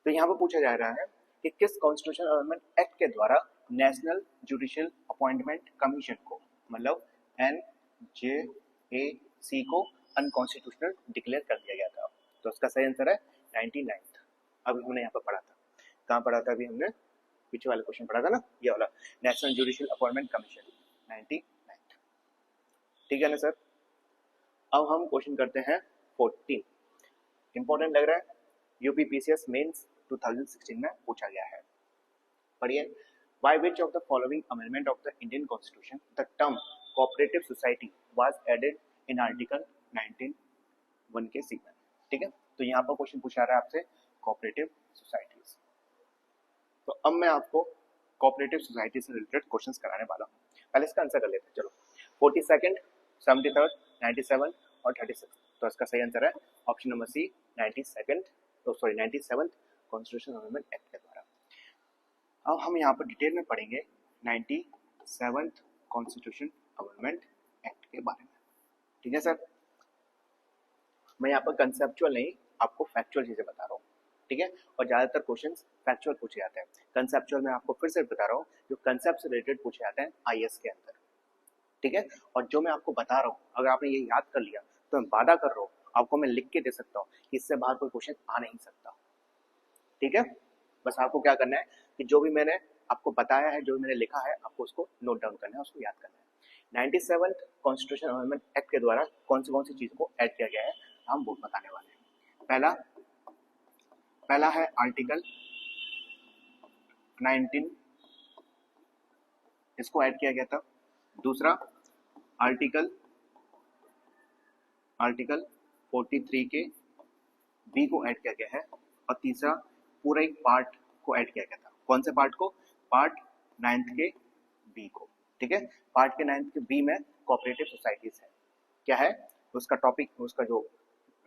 तो यहाँ पर पूछा जा रहा है कि किस कॉन्स्टिट्यूशन अमेंडमेंट एक्ट के द्वारा नेशनल जुडिशियल अपॉइंटमेंट कमीशन को, मतलब NJAC को अनकॉन्स्टिट्यूशनल डिक्लेयर कर दिया गया था। तो उसका सही आंसर है 99th। अभी हमने यहाँ पर पढ़ा था, कहाँ पढ़ा था, अभी हमने पीछे वाला क्वेश्चन पढ़ा था ना, ये वाला national judicial appointment commission 99th, ठीक है ना सर। अब हम क्वेश्चन करते हैं 14, इंपॉर्टेंट लग रहा है, यूपीपीसीएस मेंस 2016 में पूछा गया है, पढ़िए। By which of the following amendment of the Indian Constitution the term cooperative society was added in Article 19(1) के C में, ठीक है। तो यहाँ पर क्वेश्चन पूछा रहा है आपसे कोऑपरेटिव सोसाइटीज। तो अब मैं आपको कोऑपरेटिव सोसाइटी से रिलेटेड क्वेश्चंस कराने वाला हूँ। पहले इसका आंसर कर लेते हैं, चलो। 42nd, 73rd, 97 और 36। तो इसका सही आंसर है option number C, 97th constitution amendment act के द्वारा। अब हम यहाँ पर डिटेल में पढ़ेंगे 97th कॉन्स्टिट्यूशन अमेंडमेंट एक्ट के बारे में, ठीक है सर। मैं यहाँ पर कंसेप्चुअल नहीं, आपको फैक्चुअल चीजें बता रहा हूँ, ठीक है। और ज्यादातर क्वेश्चंस फैक्चुअल पूछे जाते हैं। कंसेप्चुअल में आपको फिर से बता रहा हूँ, जो कंसेप्ट से रिलेटेड पूछे जाते हैं आईएएस के अंदर, ठीक है। और जो मैं आपको बता रहा हूँ, अगर आपने ये याद कर लिया तो मैं वादा कर रहा हूँ, आपको मैं लिख के दे सकता हूँ कि इससे बाहर कोई क्वेश्चन आ नहीं सकता, ठीक है। बस आपको क्या करना है कि जो भी मैंने आपको बताया है, जो भी मैंने लिखा है, आपको उसको नोट डाउन करना है, उसको याद करना है। 97th कॉन्स्टिट्यूशन अमेंडमेंट एक्ट के द्वारा कौन सी चीज को ऐड किया गया है, हम वो बताने वाले हैं। पहला है आर्टिकल 19, इसको ऐड किया गया था। दूसरा आर्टिकल 43 के बी को ऐड किया गया है। और तीसरा पूरा एक पार्ट को ऐड किया गया था। कौन से पार्ट को? पार्ट 9th के बी को, ठीक है। पार्ट के 9th के बी में कोऑपरेटिव सोसाइटीज है। क्या है उसका टॉपिक, उसका जो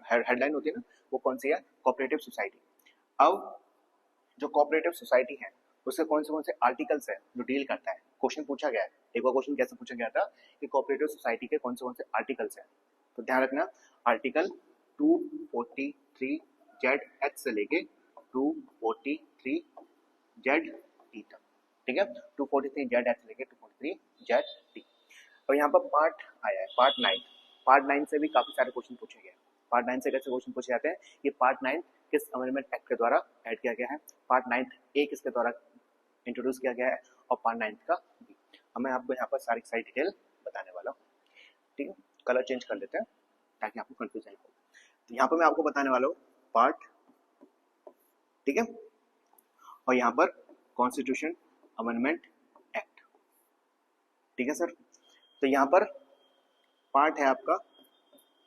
हेडलाइन होती है ना, वो कौन सी है? Cooperative society. अब जो कोऑपरेटिव सोसाइटी है उसके कौन से आर्टिकल्स है जो डील करता है? क्वेश्चन पूछा गया है, एक बार क्वेश्चन कैसे पूछा गया था कि कोऑपरेटिव सोसाइटी के कौन से आर्टिकल्स हैं। तो ध्यान रखना, आर्टिकल 243 ZH से लेके 243 ZT तक, ठीक है। 243 ZH से लेके 243 ZT। और यहाँ पर पार्ट आया है, पार्ट 9। पार्ट 9 से भी काफी सारे क्वेश्चन पूछे गए। पार्ट 9 से कैसे क्वेश्चन पूछे जाते हैं? ये पार्ट 9 किस अमेंडमेंट एक्ट के द्वारा ऐड किया गया है, पार्ट 9 ए किसके द्वारा इंट्रोड्यूस किया गया है, और पार्ट 9 का बी। अब मैं आपको यहाँ पर सारी डिटेल बताने वाला हूँ, ठीक है। कलर चेंज कर लेते हैं ताकि आपको कंफ्यूजन हो। तो यहाँ पर मैं आपको बताने वाला हूँ पार्ट, ठीक है, और यहाँ पर कॉन्स्टिट्यूशन अमेंडमेंट एक्ट, ठीक है सर। तो यहाँ पर पार्ट है आपका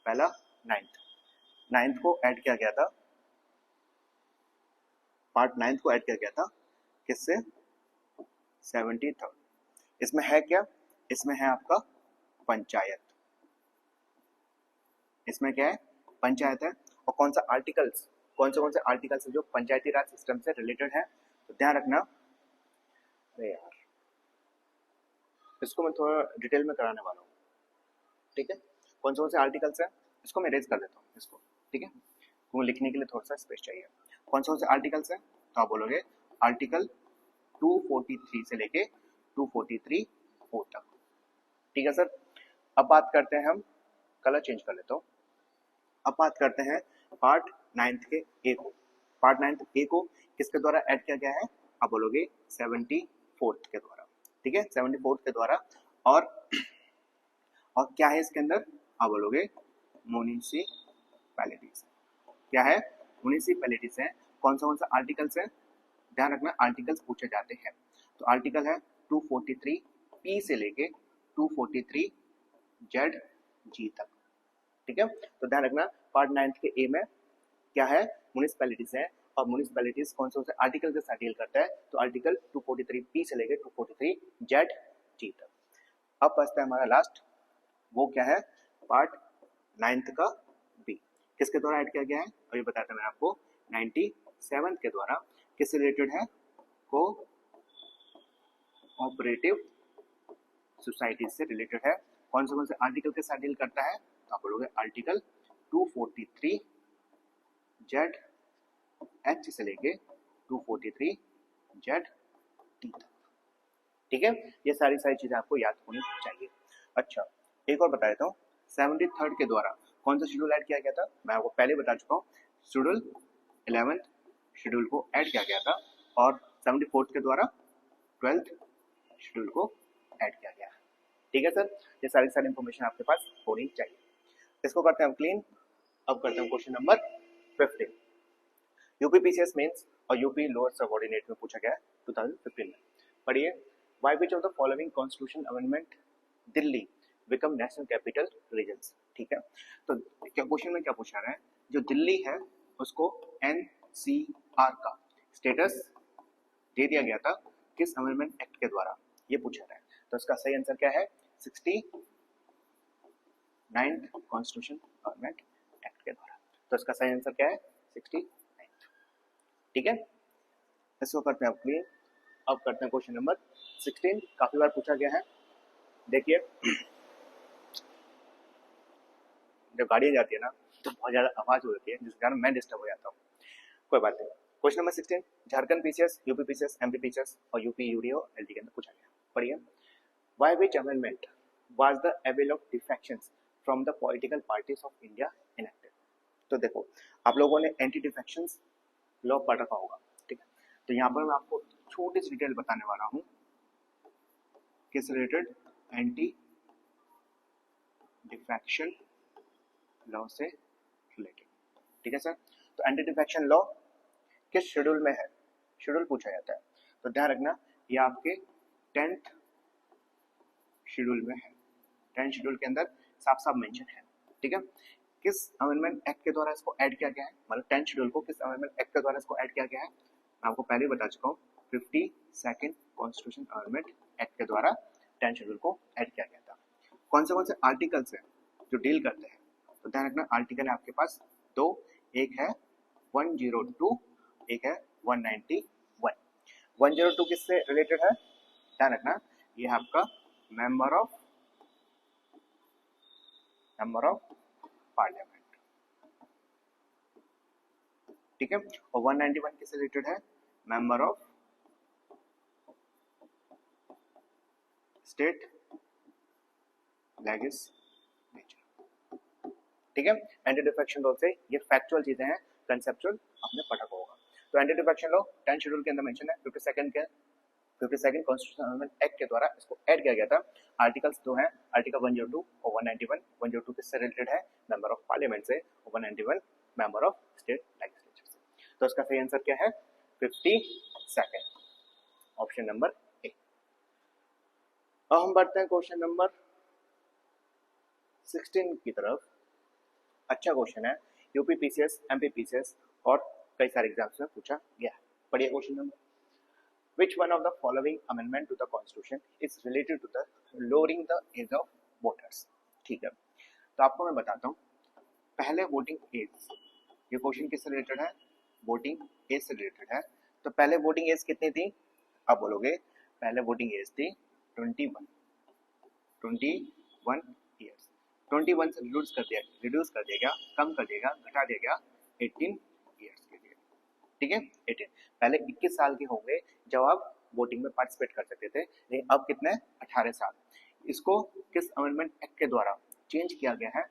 पहला 9th को ऐड किया गया था। पार्ट 9th को ऐड किया गया था किससे? 73rd। इसमें है क्या? इसमें है आपका पंचायत। इसमें क्या है? पंचायत है। और कौन सा आर्टिकल्स, कौन से आर्टिकल्स जो पंचायती राज सिस्टम से रिलेटेड है, तो ध्यान रखना। अरे यार, इसको मैं थोड़ा डिटेल में कराने वाला हूँ, ठीक है। कौन से आर्टिकल्स है, इसको मैं रेज कर देता हूँ इसको, ठीक है। तो लिखने के लिए थोड़ा सा स्पेस चाहिए। कौन से आर्टिकल्स है? तो आप बोलोगे आर्टिकल 243 से लेके 243 तक, ठीक है सर। अब बात करते हैं हम, कलर चेंज कर लेता हूँ। अब बात करते हैं पार्ट 9th के ए को। पार्ट 9th ए को किसके द्वारा ऐड किया गया है? आप बोलोगे 74th के द्वारा, ठीक है, 74th के द्वारा। और क्या है इसके अंदर? आप बोलोगे म्युनिसिपैलिटीज। क्या है? म्युनिसिपैलिटीज है। कौन सा आर्टिकल्स है? ध्यान रखना, आर्टिकल्स पूछे जाते हैं। तो आर्टिकल है 243 पी से लेके 243 जेड जी तक, ठीक है। तो ध्यान रखना, पार्ट 9th के ए में क्या है? म्युनिसिपैलिटीज है। और म्युनिसिपैलिटीज कौन से आर्टिकल के साथ डील करता है? तो आर्टिकल 243 पी से लेके 243 जेड जी तक। अब बचता है हमारा लास्ट, वो क्या है? पार्ट 9th का बी। किसके द्वारा ऐड किया गया है? अभी बताता मैं आपको, 97 के द्वारा। किससे रिलेटेड है? कोऑपरेटिव सोसाइटी से रिलेटेड है। कौन से आर्टिकल के साथ डील करता है? आप बोलोगे आर्टिकल 243 जेड एच से लेके 243 जेड टी तक। ठीक है, ये सारी चीजें आपको याद होनी चाहिए। अच्छा, एक और बता देता हूँ, 73rd के द्वारा कौन सा शेड्यूल ऐड किया गया था, मैं आपको पहले बता चुका हूँ, शेड्यूल 11th शेड्यूल को ऐड किया गया था, और 74th के द्वारा 12th शेड्यूल को ऐड किया गया है। ठीक है सर, ये सारी इंफॉर्मेशन आपके पास होनी चाहिए। इसको करते हैं हम क्लीन। अब करते हैं क्वेश्चन नंबर 15। यूपीपीसीएस मेंस और यूपी लोअर सबऑर्डिनेट में पूछा गया है 2015 में। पढ़िए, why which of the following constitution amendment Delhi become national capital regions. ठीक है, तो क्या क्वेश्चन में क्या पूछा रहा है, जो दिल्ली है उसको एनसीआर का स्टेटस दे दिया गया था किस अमेंडमेंट एक्ट के द्वारा, ये पूछा रहा है। तो इसका सही आंसर क्या है, 69th कॉन्स्टिट्यूशन अमेंडमेंट एक्ट के द्वारा। तो इसका सही आंसर क्या है, 69th। ठीक है, इसको करते हैं क्लियर। अब करते हैं क्वेश्चन नंबर 16, काफी बार पूछा गया है। देखिए, जब गाड़ियां जाती है ना तो बहुत ज्यादा आवाज हो जाती है, जिस कारण मैं डिस्टर्ब हो जाता हूँ। कोई बात नहीं। Question number 16, Jharkhand PCS, UP PCS, MP PCS और यूपी यूडीओ एलडी के अंदर पूछा गया। पढ़िए, why which amendment was the able of defections from the political parties of India enacted. तो देखो, आप लोगों ने एंटी डिफेक्शंस लॉ पढ़ रखा होगा, ठीक है। तो यहाँ पर मैं आपको छोटी सी डिटेल बताने वाला हूँ किस रिलेटेड, एंटी डिफेक्शन लॉ से रिलेटेड। ठीक है सर, तो एंटी डिफेक्शन लॉ किस शेड्यूल में है, शेड्यूल पूछा जाता है। तो ध्यान रखना, ये आपके 10th शेड्यूल में है। 10th शेड्यूल के अंदर साफ साफ मेंशन है। ठीक है, किस अमेंडमेंट एक्ट के द्वारा इसको ऐड किया गया है, मतलब 10th शेड्यूल को किस अमेंडमेंट एक्ट के द्वारा इसको ऐड किया गया है, मैं आपको पहले बता चुका हूँ, 52nd कॉन्स्टिट्यूशन अमेंडमेंट एक्ट के द्वारा 10th शेड्यूल को ऐड किया गया था। कौन से आर्टिकल्स हैं जो डील करते हैं, तो ध्यान रखना, आर्टिकल है आपके पास दो, एक है 102, एक है 191। 102 किससे रिलेटेड है, ध्यान रखना, ये है आपका मेंबर ऑफ पार्लियामेंट। ठीक है, और 191 किससे रिलेटेड है, मेंबर ऑफ स्टेट लेजिस्लेचर। ठीक है, एंटी डिफेक्शन लॉ से ये फैक्चुअल चीजें हैं, कंसेप्चुअल आपने पढ़ा होगा। तो एंटी डिफेक्शन लॉ 10 शेड्यूल के अंदर मेंशन है, 52nd कॉन्स्टिट्यूशन अमेंडमेंट एक्ट के द्वारा इसको ऐड किया गया था। आर्टिकल्स दो हैं, आर्टिकल 102 और 191। 102 किससे रिलेटेड है, मेंबर ऑफ पार्लियामेंट से, और 191 मेंबर ऑफ स्टेट लेजिस्लेचर से। तो इसका सही आंसर क्या है, 52nd, ऑप्शन नंबर ए। अब हम बढ़ते हैं क्वेश्चन नंबर 16 की तरफ। अच्छा क्वेश्चन है, यूपी पीसीएस, एमपी पीसीएस और कई सारे एग्जाम्स में पूछा गया है। पढ़िए question number, which one of the following amendment to the constitution is related to the lowering the age of voters। ठीक है, तो आपको मैं बताता हूँ, पहले वोटिंग एज, ये क्वेश्चन किससे रिलेटेड है, वोटिंग एज से रिलेटेड है। तो पहले वोटिंग एज कितनी थी, आप बोलोगे पहले वोटिंग एज थी 21 ईयर्स। 21 से रिड्यूस कर दिया गया, कम कर दिया गया, घटा दिया गया 18 ईयर्स के लिए। ठीक है, 18, पहले 21 साल के होंगे जब आप वोटिंग में पार्टिसिपेट कर सकते थे, लेकिन अब कितने, 18 साल। इसको किस अमेंडमेंट एक्ट के द्वारा चेंज किया गया है,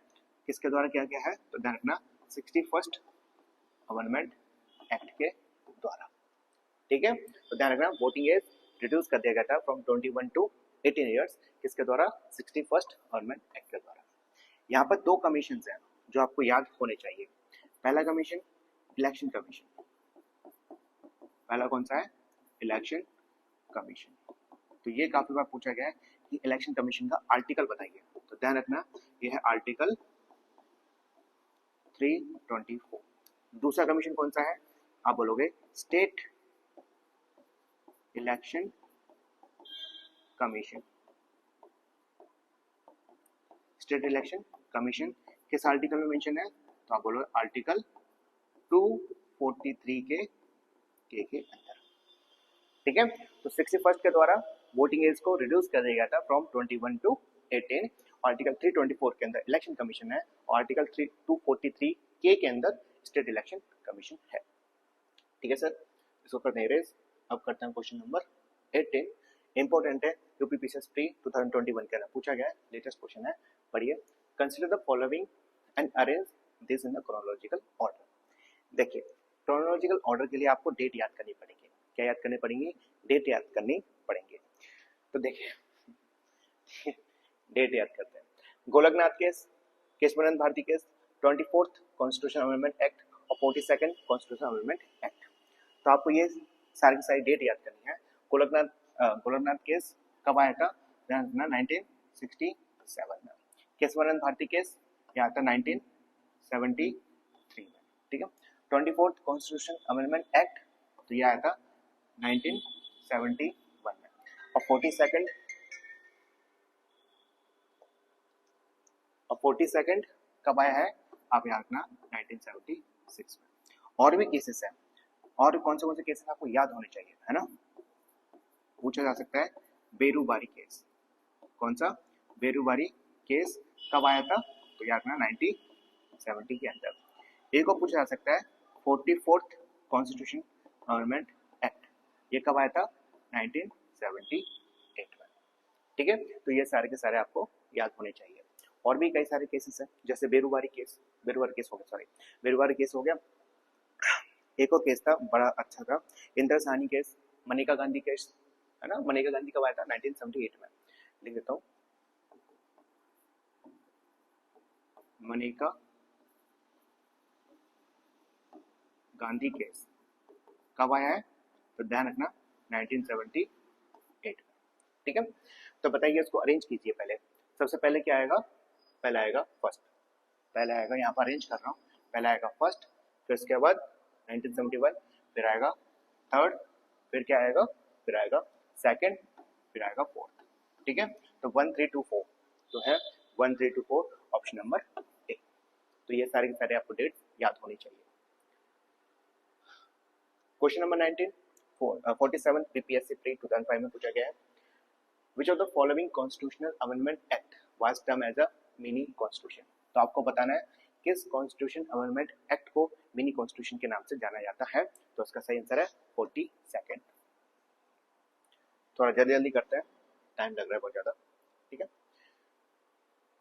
किसके द्वारा किया गया है, तो ध्यान रखना, 61st अमेंडमेंट एक्ट के द्वारा। ठीक है, तो ध्यान रखना, वोटिंग एज रिड्यूस कर दिया गया था फ्रॉम 21 टू 18 ईयर्स, किसके द्वारा, 61st अमेंडमेंट एक्ट के द्वारा। यहाँ पर दो कमीशन हैं जो आपको याद होने चाहिए। पहला कमीशन इलेक्शन कमीशन, पहला कौन सा है, इलेक्शन कमीशन। तो ये काफी बार पूछा गया है कि इलेक्शन कमीशन का आर्टिकल बताइए, तो ध्यान रखना, ये है आर्टिकल 324। दूसरा कमीशन कौन सा है, आप बोलोगे state election commission. State election commission किस आर्टिकल में मेंशन है, तो आप बोलोगे आर्टिकल 243 के अंदर। ठीक है, तो 61st के द्वारा वोटिंग एज को रिड्यूस कर दिया गया था फ्रॉम 21 टू 18, आर्टिकल 324 के अंदर इलेक्शन कमीशन है और आर्टिकल 243 के अंदर स्टेट इलेक्शन कमीशन है। ठीक है सर, इसको करते हैं रेस। अब करते हैं क्वेश्चन नंबर 18, इंपॉर्टेंट है, यूपीपीसीएस प्री 2021 के अंदर पूछा गया है, लेटेस्ट क्वेश्चन है, पढ़िए। Consider the following and arrange this in the chronological order. देखिए, क्रोनोलॉजिकल ऑर्डर के लिए आपको डेट याद करनी पड़ेगी। क्या याद करनी पड़ेंगी? डेट याद करनी पड़ेंगे। तो देखिए डेट याद करते हैं। Golaknath case, Kesavananda Bharati case, 24th constitution amendment act और 42nd कॉन्स्टिट्यूशन अमेंडमेंट एक्ट। तो आपको ये सारी डेट याद करनी है। गोलकनाथ केस कब आया था? 1967 में। केशवानंद भारती केस यहाँ था 1973 में। ठीक है। 24th कॉन्स्टिट्यूशन अमेंडमेंट एक्ट तो ये आया था 1971 में। और 42nd कब आया है? आप याद रखना 1976 में। और भी केसेस हैं, और कौन से केसेस आपको याद होने चाहिए, है ना? पूछा जा सकता है बेरूबारी केस। कौन सा? बेरूबारी केस कब आया था? तो याद रखना 1970 के अंदर। एक और पूछा जा सकता है 44th कॉन्स्टिट्यूशन अमेंडमेंट एक्ट, ये कब आया था? 1978 में। ठीक है, तो ये सारे के सारे आपको याद होने चाहिए। और भी कई सारे केसेस हैं, जैसे बेरूबारी केस हो गया। एक और केस था, बड़ा अच्छा था, इंदिरा साहनी केस, मनेका गांधी केस, है ना? मनेका गांधी कब आया था? 1978 में। लिख देता हूँ, मनेका गांधी केस कब आया है? तो ध्यान रखना 1978 में। ठीक है, तो बताइए, इसको अरेंज कीजिए। पहले सबसे पहले क्या आएगा? पहले आएगा फर्स्ट, पहले आएगा, यहाँ पर अरेंज कर रहा हूँ, पहले आएगा फर्स्ट, फिर उसके बाद 1971, फिर आएगा थर्ड, फिर क्या आएगा? फिर आएगा सेकंड, फिर आएगा फोर्थ। ठीक है, तो 1 3 2 4 तो है 1 3 2 4 ऑप्शन नंबर ए। तो ये सारे के सारे आपको डेट याद होनी चाहिए। क्वेश्चन नंबर 19 47 बीपीएससी प्री 2005 में पूछा गया है, which of the following constitutional amendment act was term as a mini constitution. तो आपको बताना है किस कॉन्स्टिट्यूशन अमेंडमेंट एक्ट को मिनी कॉन्स्टिट्यूशन के नाम से जाना जाता है। तो उसका सही आंसर है 42nd। थोड़ा जल्दी करते हैं, टाइम लग रहा है बहुत ज्यादा। ठीक है,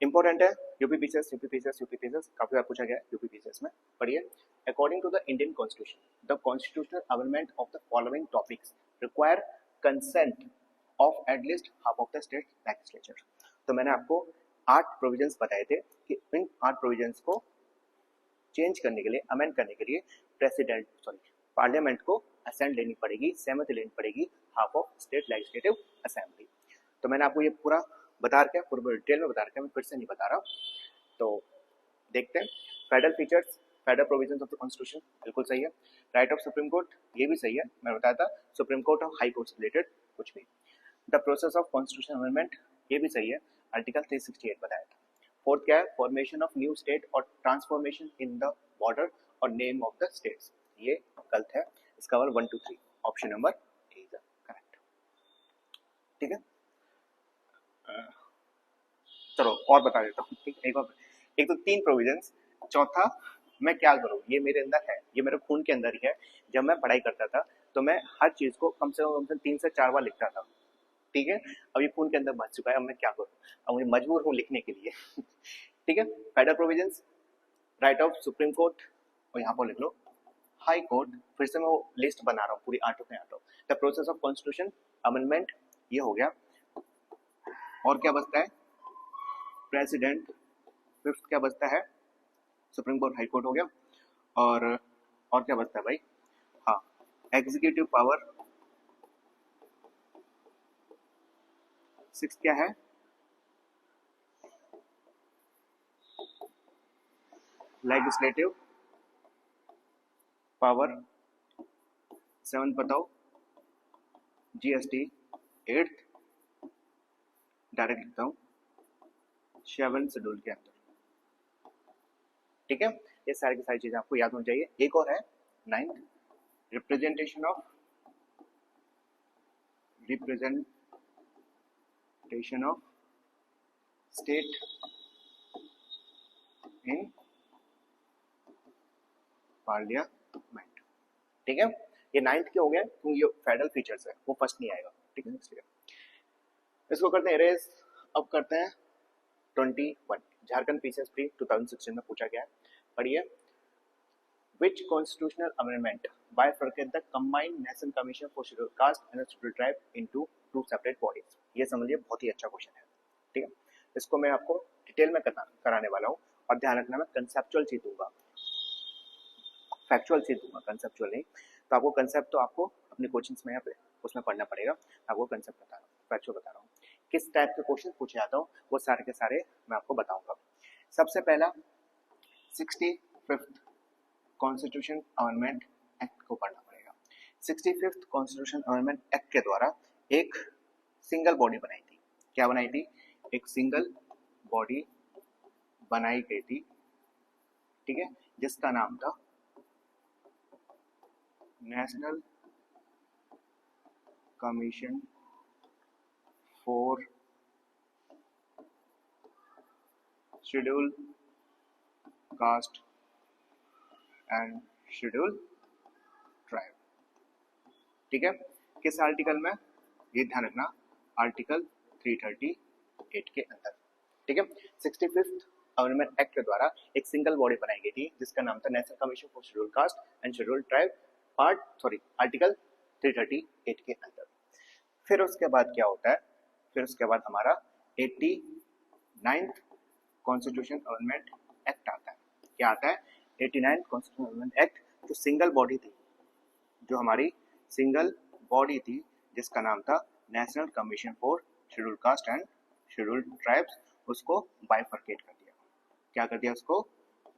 इंपॉर्टेंट है, यूपीपीसीएस काफी बार पूछा गया है यूपीपीसीएस में, पढ़िए। According to the Indian constitution the constitutional amendment of the following topics require consent of at least half of the state legislature. तो मैंने आपको 8 प्रोविजंस बताए थे कि इन 8 प्रोविजंस को चेंज करने के लिए, अमेंड करने के लिए पार्लियामेंट को असेंट लेनी पड़ेगी, सहमति लेनी पड़ेगी half of state legislative assembly. तो मैंने आपको ये पूरा बता रखा है, पूरा डिटेल में बता रखा है, मैं फिर से नहीं बता रहा। तो देखते हैं, federal features, federal provisions of the constitution बिल्कुल सही है। राइट ऑफ सुप्रीम कोर्ट, ये भी सही है, मैं बताया था सुप्रीम कोर्ट और हाई कोर्ट से रिलेटेड कुछ भी। The process of constitution amendment, ये भी सही है, आर्टिकल 368 बताया था। फोर्थ क्या है? फॉर्मेशन ऑफ न्यू स्टेट और ट्रांसफॉर्मेशन इन द बॉर्डर और नेम ऑफ द स्टेट्स, ये गलत है, इसका 1 2 3 option number A is correct. ठीक है, चलो और बता देता हूँ। ठीक, एक तो 3 प्रोविजंस, चौथा मैं क्या करूँ, ये मेरे अंदर है, ये मेरे खून के अंदर ही है। जब मैं पढ़ाई करता था तो मैं हर चीज को कम से कम 3 से 4 बार लिखता था। ठीक है, अब ये खून के अंदर बच चुका है, अब मैं क्या करूँ, अब मुझे मजबूर हूँ लिखने के लिए। ठीक है, federal provisions, right of supreme court, और यहाँ पर लिख लो हाई कोर्ट। फिर से मैं वो लिस्ट बना रहा हूँ पूरी 8 के 8। The process of constitution amendment, ये हो गया। और क्या बचता है? प्रेसिडेंट। फिफ्थ क्या बचता है? सुप्रीम कोर्ट, हाई कोर्ट हो गया। और क्या बचता है भाई? हाँ, एग्जीक्यूटिव पावर। 6 क्या है? Legislative power. 7 बताओ, जीएसटी। 8 डायरेक्ट लिखता हूँ 7 शेड्यूल के अंदर। ठीक है, ये सारी की सारी चीजें आपको याद होनी चाहिए। एक और है 9th, representation of state in parliament. ठीक है, ये 9th के हो गए क्योंकि ये फेडरल फीचर्स है, वो फर्स्ट नहीं आएगा। ठीक है, इसलिए इसको करते हैं इरेज। अब करते हैं 21, झारखंड पीसीएस प्री 2016 में पूछा गया है, पढ़िए। Which constitutional amendment bifurcate the combined National Commission for Scheduled Caste and Scheduled Tribe into two separate bodies? ये समझिए, बहुत ही अच्छा क्वेश्चन है। ठीक है, इसको मैं आपको डिटेल में कराने वाला हूँ, और ध्यान रखना मैं कंसेप्चुअल चीज दूंगा, फैक्चुअल चीज दूंगा, कंसेप्चुअल नहीं। तो आपको कंसेप्ट तो आपको अपने कोचिंग्स में उसमें पढ़ना पड़ेगा, आपको कंसेप्ट बता रहा हूँ, फैक्चुअल बता रहा हूँ। किस टाइप के क्वेश्चन पूछे जाता हूँ वो सारे के सारे मैं आपको बताऊंगा। सबसे पहला 65th कॉन्स्टिट्यूशन अमेंडमेंट एक्ट को पढ़ना पड़ेगा। 65th कॉन्स्टिट्यूशन अमेंडमेंट एक्ट के द्वारा एक सिंगल बॉडी बनाई थी। क्या बनाई थी? एक सिंगल बॉडी बनाई गई थी, ठीक है, जिसका नाम था national commission for schedule cast and schedule tribe. ठीक है, किस आर्टिकल में? ये ध्यान रखना, आर्टिकल 338 के अंदर। ठीक है, 65th अमेंडमेंट एक्ट के द्वारा एक सिंगल बॉडी बनाई गई थी जिसका नाम था national commission for schedule cast and schedule tribe, article 338 के अंदर। फिर उसके बाद क्या होता है? फिर उसके बाद हमारा 89th कॉन्स्टिट्यूशन अमेंडमेंट एक्ट आता है। क्या आता है? 89th कॉन्स्टिट्यूशन अमेंडमेंट एक्ट, जो सिंगल बॉडी थी, जो हमारी सिंगल बॉडी थी, जिसका नाम था national commission for schedule cast and schedule tribes, उसको बाइफरकेट कर दिया। क्या कर दिया? उसको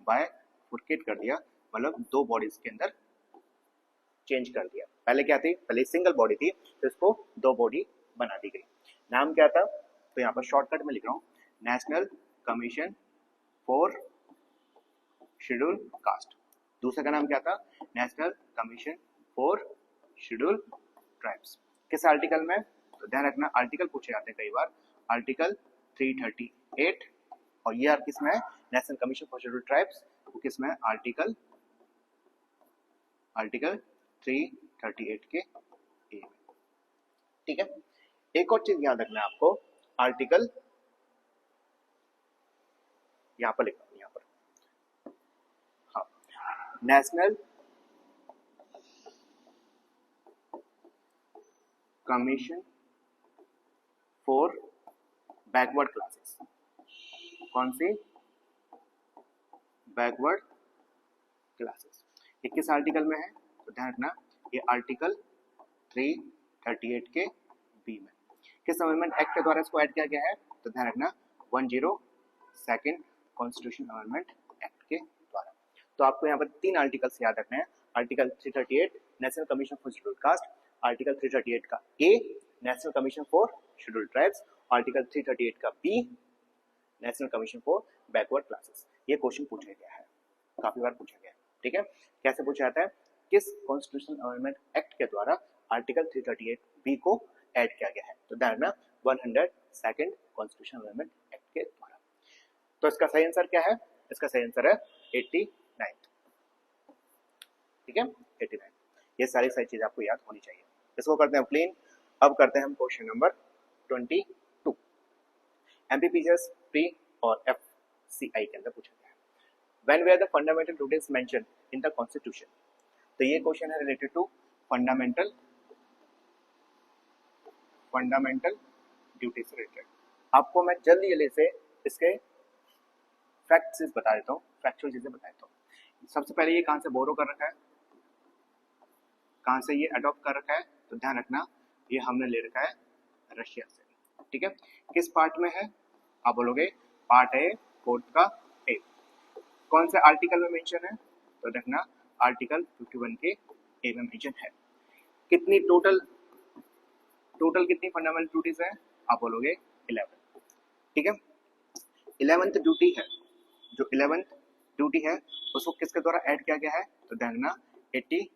बाइफरकेट कर दिया, मतलब दो बॉडीज के अंदर चेंज कर दिया। पहले क्या थी? पहले सिंगल बॉडी थी, तो इसको दो बॉडी बना दी गई। नाम क्या था? तो यहाँ पर शॉर्टकट में लिख रहा हूँ, national commission for schedule cast. दूसरे का नाम क्या था? National commission for schedule tribes. किस आर्टिकल में? तो ध्यान रखना, आर्टिकल पूछे जाते हैं कई बार, आर्टिकल 338। और ये किस में है? National commission for schedule tribes, वो किस में है? आर्टिकल 338 के ए में। ठीक है, एक और चीज याद रखना है आपको, आर्टिकल यहां पर लिखा हूं, यहां पर, हाँ, national commission for backward classes. कौन सी? Backward classes. ये किस आर्टिकल में है? तो ध्यान रखना, ये आर्टिकल 338 के बी में। किस अमेंडमेंट एक्ट के द्वारा इसको ऐड किया गया है? तो ध्यान रखना, 102 कॉन्स्टिट्यूशन अमेंडमेंट एक्ट के द्वारा। तो आपको यहाँ पर 3 आर्टिकल्स याद रखने हैं। Article 338 national commission for schedule caste, article 338 का A national commission for schedule tribes, article 338 का B national commission for backward classes. ये क्वेश्चन पूछा गया है, काफी बार पूछा गया है। ठीक है, कैसे पूछा जाता है? किस कॉन्स्टिट्यूशन अमेंडमेंट एक्ट के द्वारा आर्टिकल 338 बी को ऐड किया गया है? तो ध्यान रखना, 102 कॉन्स्टिट्यूशन अमेंडमेंट एक्ट के द्वारा। तो इसका सही आंसर क्या है? इसका सही आंसर है 89। ठीक है, 89। ये सारी चीजें आपको याद होनी चाहिए। इसको करते हैं प्लेन। अब करते हैं हम क्वेश्चन नंबर 22। एमपीपीसीएस प्री और एफसीआई के अंदर पूछा गया है, when were the fundamental duties mention in the constitution. तो ये क्वेश्चन है रिलेटेड टू फंडामेंटल ड्यूटी से रिलेटेड। आपको मैं जल्दी से इसके फैक्ट्स बता देता हूँ, फैक्चुअल चीजें बता देता हूँ। सबसे पहले ये कहाँ से बोरो कर रखा है, कहाँ से ये अडॉप्ट कर रखा है? तो ध्यान रखना, ये हमने ले रखा है रशिया से। ठीक है, किस पार्ट में है? आप बोलोगे पार्ट ए, फोर्थ का ए। कौन से आर्टिकल में मेंशन है? तो देखना, आर्टिकल 51 के ए में मेंशन है। कितनी टोटल कितनी फंडामेंटल ड्यूटीज है? आप बोलोगे 11। ठीक है, 11th ड्यूटी है, जो 11th ड्यूटी है उसको किसके द्वारा ऐड किया गया है? तो देखना, 86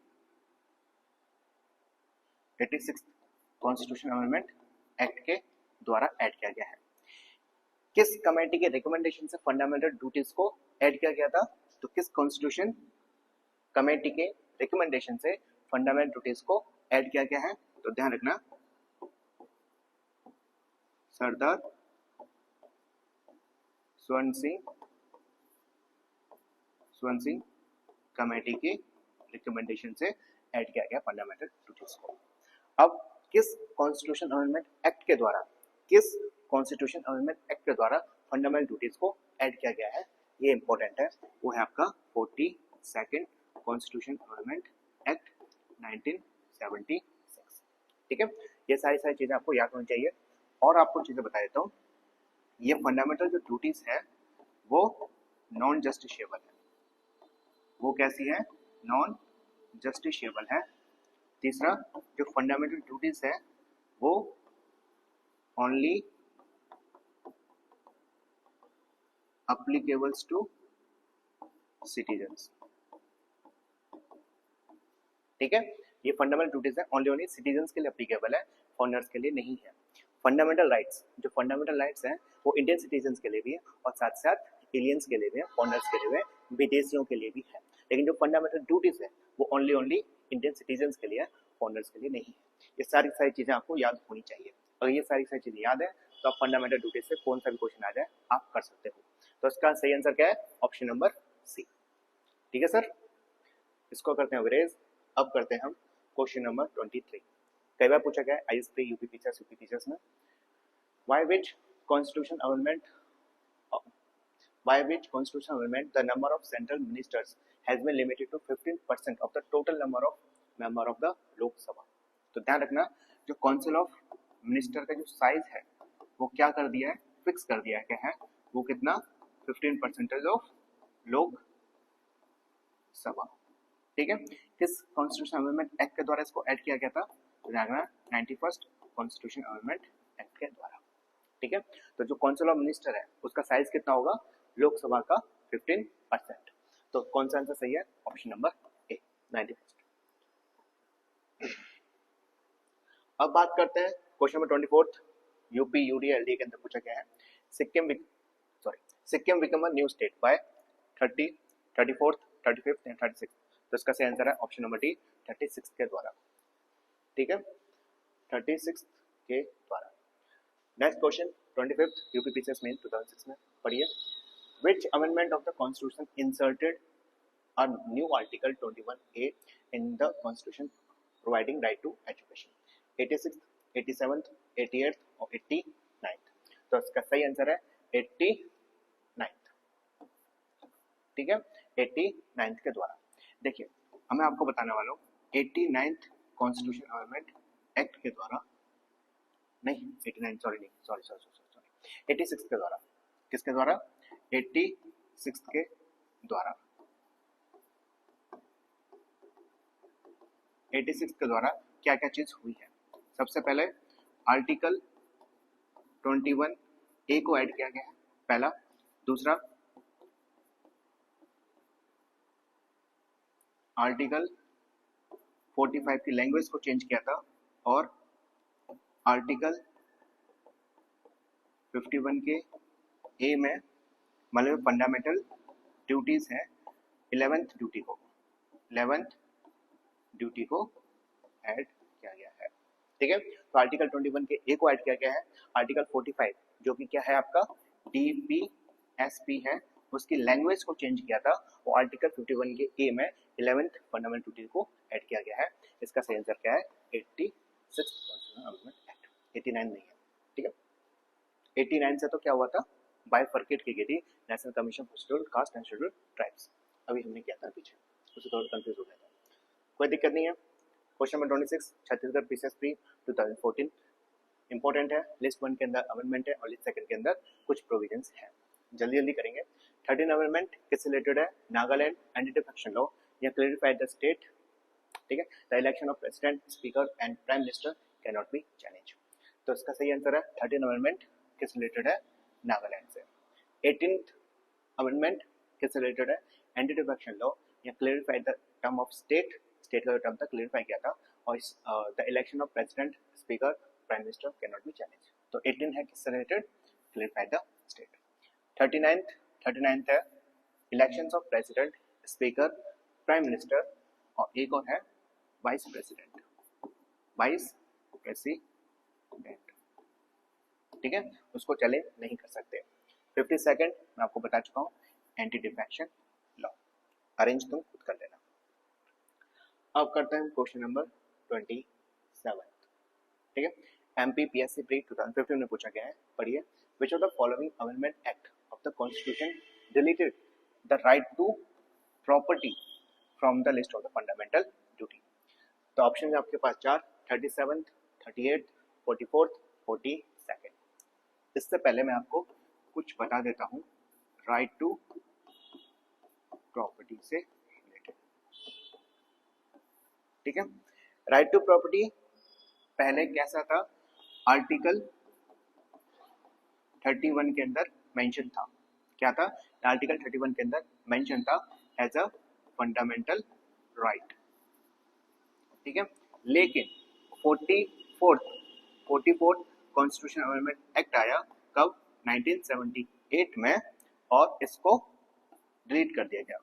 कॉन्स्टिट्यूशन अमेंडमेंट एक्ट के द्वारा ऐड किया गया है। किस कमेटी के रिकमेंडेशन से फंडामेंटल ड्यूटीज को ऐड किया गया था? तो किस कॉन्स्टिट्यूशन कमेटी के रिकमेंडेशन से फंडामेंटल ड्यूटीज को ऐड किया गया है? तो ध्यान रखना, सरदार स्वर्ण सिंह कमेटी के रिकमेंडेशन से ऐड किया गया फंडामेंटल ड्यूटीज को। अब किस कॉन्स्टिट्यूशन अमेंडमेंट एक्ट के द्वारा, किस कॉन्स्टिट्यूशन अमेंडमेंट एक्ट के द्वारा फंडामेंटल ड्यूटीज को ऐड किया गया है, ये इंपॉर्टेंट है। वो है आपका 42nd कॉन्स्टिट्यूशन अमेंडमेंट एक्ट 1976। ठीक है, ये सारी चीजें आपको याद होनी चाहिए। और आपको चीजें बता देता हूँ, ये फंडामेंटल जो ड्यूटीज है वो नॉन जस्टिशिएबल है। वो कैसी है? नॉन जस्टिशिएबल है। तीसरा, जो फंडामेंटल ड्यूटीज है वो ओनली अप्लीकेबल्स टू सिटीजन्स। ठीक है, ये फंडामेंटल ड्यूटीज है ओनली सिटीजन्स के लिए अप्लीकेबल है, फॉरेनर्स के लिए नहीं है। फंडामेंटल राइट्स, जो फंडामेंटल राइट्स हैं वो इंडियन सिटीजन्स के लिए भी है और साथ साथ एलियंस के लिए भी है, फॉरेनर्स के लिए भी है, विदेशियों के लिए भी है। लेकिन जो फंडामेंटल ड्यूटीज है वो ओनली इंडियन सिटीजन्स के लिए है, फॉरेनर्स के लिए नहीं है। ये सारी चीजें आपको याद होनी चाहिए। अगर ये सारी चीजें याद है तो आप फंडामेंटल ड्यूटीज से कौन सा भी क्वेश्चन आ जाए आप कर सकते हो। तो इसका सही आंसर क्या है? Option number C. ठीक है सर, इसको करते हैं अवरेज। अब करते हैं हम क्वेश्चन नंबर 23। कई बार पूछा गया है आईएएस यूपी टीचर्स में, by which constitution amendment the number of central ministers has been limited to 15% of the total number of member of the Lok Sabha। तो ध्यान रखना, जो काउंसिल ऑफ मिनिस्टर का जो साइज है वो क्या कर दिया है? फिक्स कर दिया है। क्या है वो? कितना? 15% ऑफ लोक सभा। ठीक है, किस कॉन्स्टिट्यूशन अमेंडमेंट एक्ट के द्वारा इसको ऐड किया गया था? तो ध्यान रखना, 91st कॉन्स्टिट्यूशन अमेंडमेंट एक्ट के द्वारा। ठीक है, तो जो काउंसिल ऑफ मिनिस्टर है उसका साइज कितना होगा? लोकसभा का 15%। तो कौन सा आंसर सही है? Option number A, 91st। अब बात करते हैं क्वेश्चन नंबर 24। यूपी यूडीएलडी के अंदर पूछा गया है, Sikkim become a new state by 30, 34th, 35th and 36th। तो इसका सही आंसर है ऑप्शन नंबर डी, 36 के द्वारा। ठीक है, 36 के द्वारा। Next question 25th UP PCS main 2006 में पढ़िए। Which amendment of the Constitution inserted a new Article 21A in the Constitution providing right to education? 86th, 87th, 88th और 89th। तो इसका सही आंसर है 89th। ठीक है, 89th के द्वारा। देखिए, मैं आपको बताने वाला हूँ 89th कॉन्स्टिट्यूशन अमेंडमेंट एक्ट के द्वारा, नहीं 89 सॉरी 86 के द्वारा। किसके द्वारा? 86 के द्वारा। 86 के द्वारा क्या क्या चीज हुई है? सबसे पहले आर्टिकल 21A को ऐड किया गया है, पहला। दूसरा, आर्टिकल 45 की लैंग्वेज को चेंज किया था और आर्टिकल 51 के ए में मतलब फंडामेंटल ड्यूटीज है, 11th ड्यूटी को ऐड किया गया है। ठीक है, तो आर्टिकल 21 के ए को ऐड किया गया है। आर्टिकल 45 जो कि क्या है आपका डीपीएसपी है, उसकी लैंग्वेज को चेंज किया था और आर्टिकल 51 के ए में 11th फंडामेंटल ड्यूटी को ऐड किया गया है। इसका सही आंसर क्या है? 86 अमेंडमेंट एक्ट, 89 नहीं है। ठीक है, 89 से तो क्या हुआ था? बाइफर्केट की गई थी national commission for scheduled caste and scheduled tribes. अभी हमने किया था पीछे, उससे थोड़ा कंफ्यूज हो गया था, कोई दिक्कत नहीं है। Question number 26 Chhattisgarh PCS pre 2014 important है। लिस्ट 1 के अंदर अमेंडमेंट है और लिस्ट 2 के अंदर कुछ प्रोविजंस है। जल्दी करेंगे। 13 अमेंडमेंट किससे रिलेटेड है? नागालैंड एंटी डिफेक्शन लॉ या क्लैरिफाइड द स्टेट। ठीक है, the election of president, speaker and prime minister can not be challenge. तो इसका सही आंसर है 13 अमेंडमेंट किस रिलेटेड है? नागालैंड से। 18th अमेंडमेंट किससे रिलेटेड है? एंटी डिफेक्शन लॉ या clarified the term of state का जो टर्म था क्लैरिफाई किया था, और the election of president, speaker, prime minister can not be challenge. तो 18 है किससे related? Clarify the state. 39th है elections of president, speaker, prime minister और एक और है वाइस प्रेसिडेंट, ठीक है, उसको चले नहीं कर सकते। 52nd मैं आपको बता चुका हूँ, एंटी डिफेक्शन लॉ, अरेंज तुम खुद कर लेना। अब करते हैं क्वेश्चन नंबर 27, ठीक है। MPPSC प्री 2015 में पूछा गया है, पढ़िए। Which of the following amendment act of the constitution deleted the right to property from the list of the fundamental duty. तो ऑप्शन है आपके पास 4, 37th, 38th, 44th, 42nd। इससे पहले मैं आपको कुछ बता देता हूँ राइट टू प्रॉपर्टी से रिलेटेड, ठीक है। राइट टू प्रॉपर्टी पहले कैसा था, आर्टिकल 31 के अंदर मेंशन था। क्या था, आर्टिकल 31 के अंदर मेंशन था एज अ फंडामेंटल राइट, ठीक है। लेकिन 44th कॉन्स्टिट्यूशन अमेंडमेंट एक्ट आया कब, 1978 में, और इसको डिलीट कर दिया गया।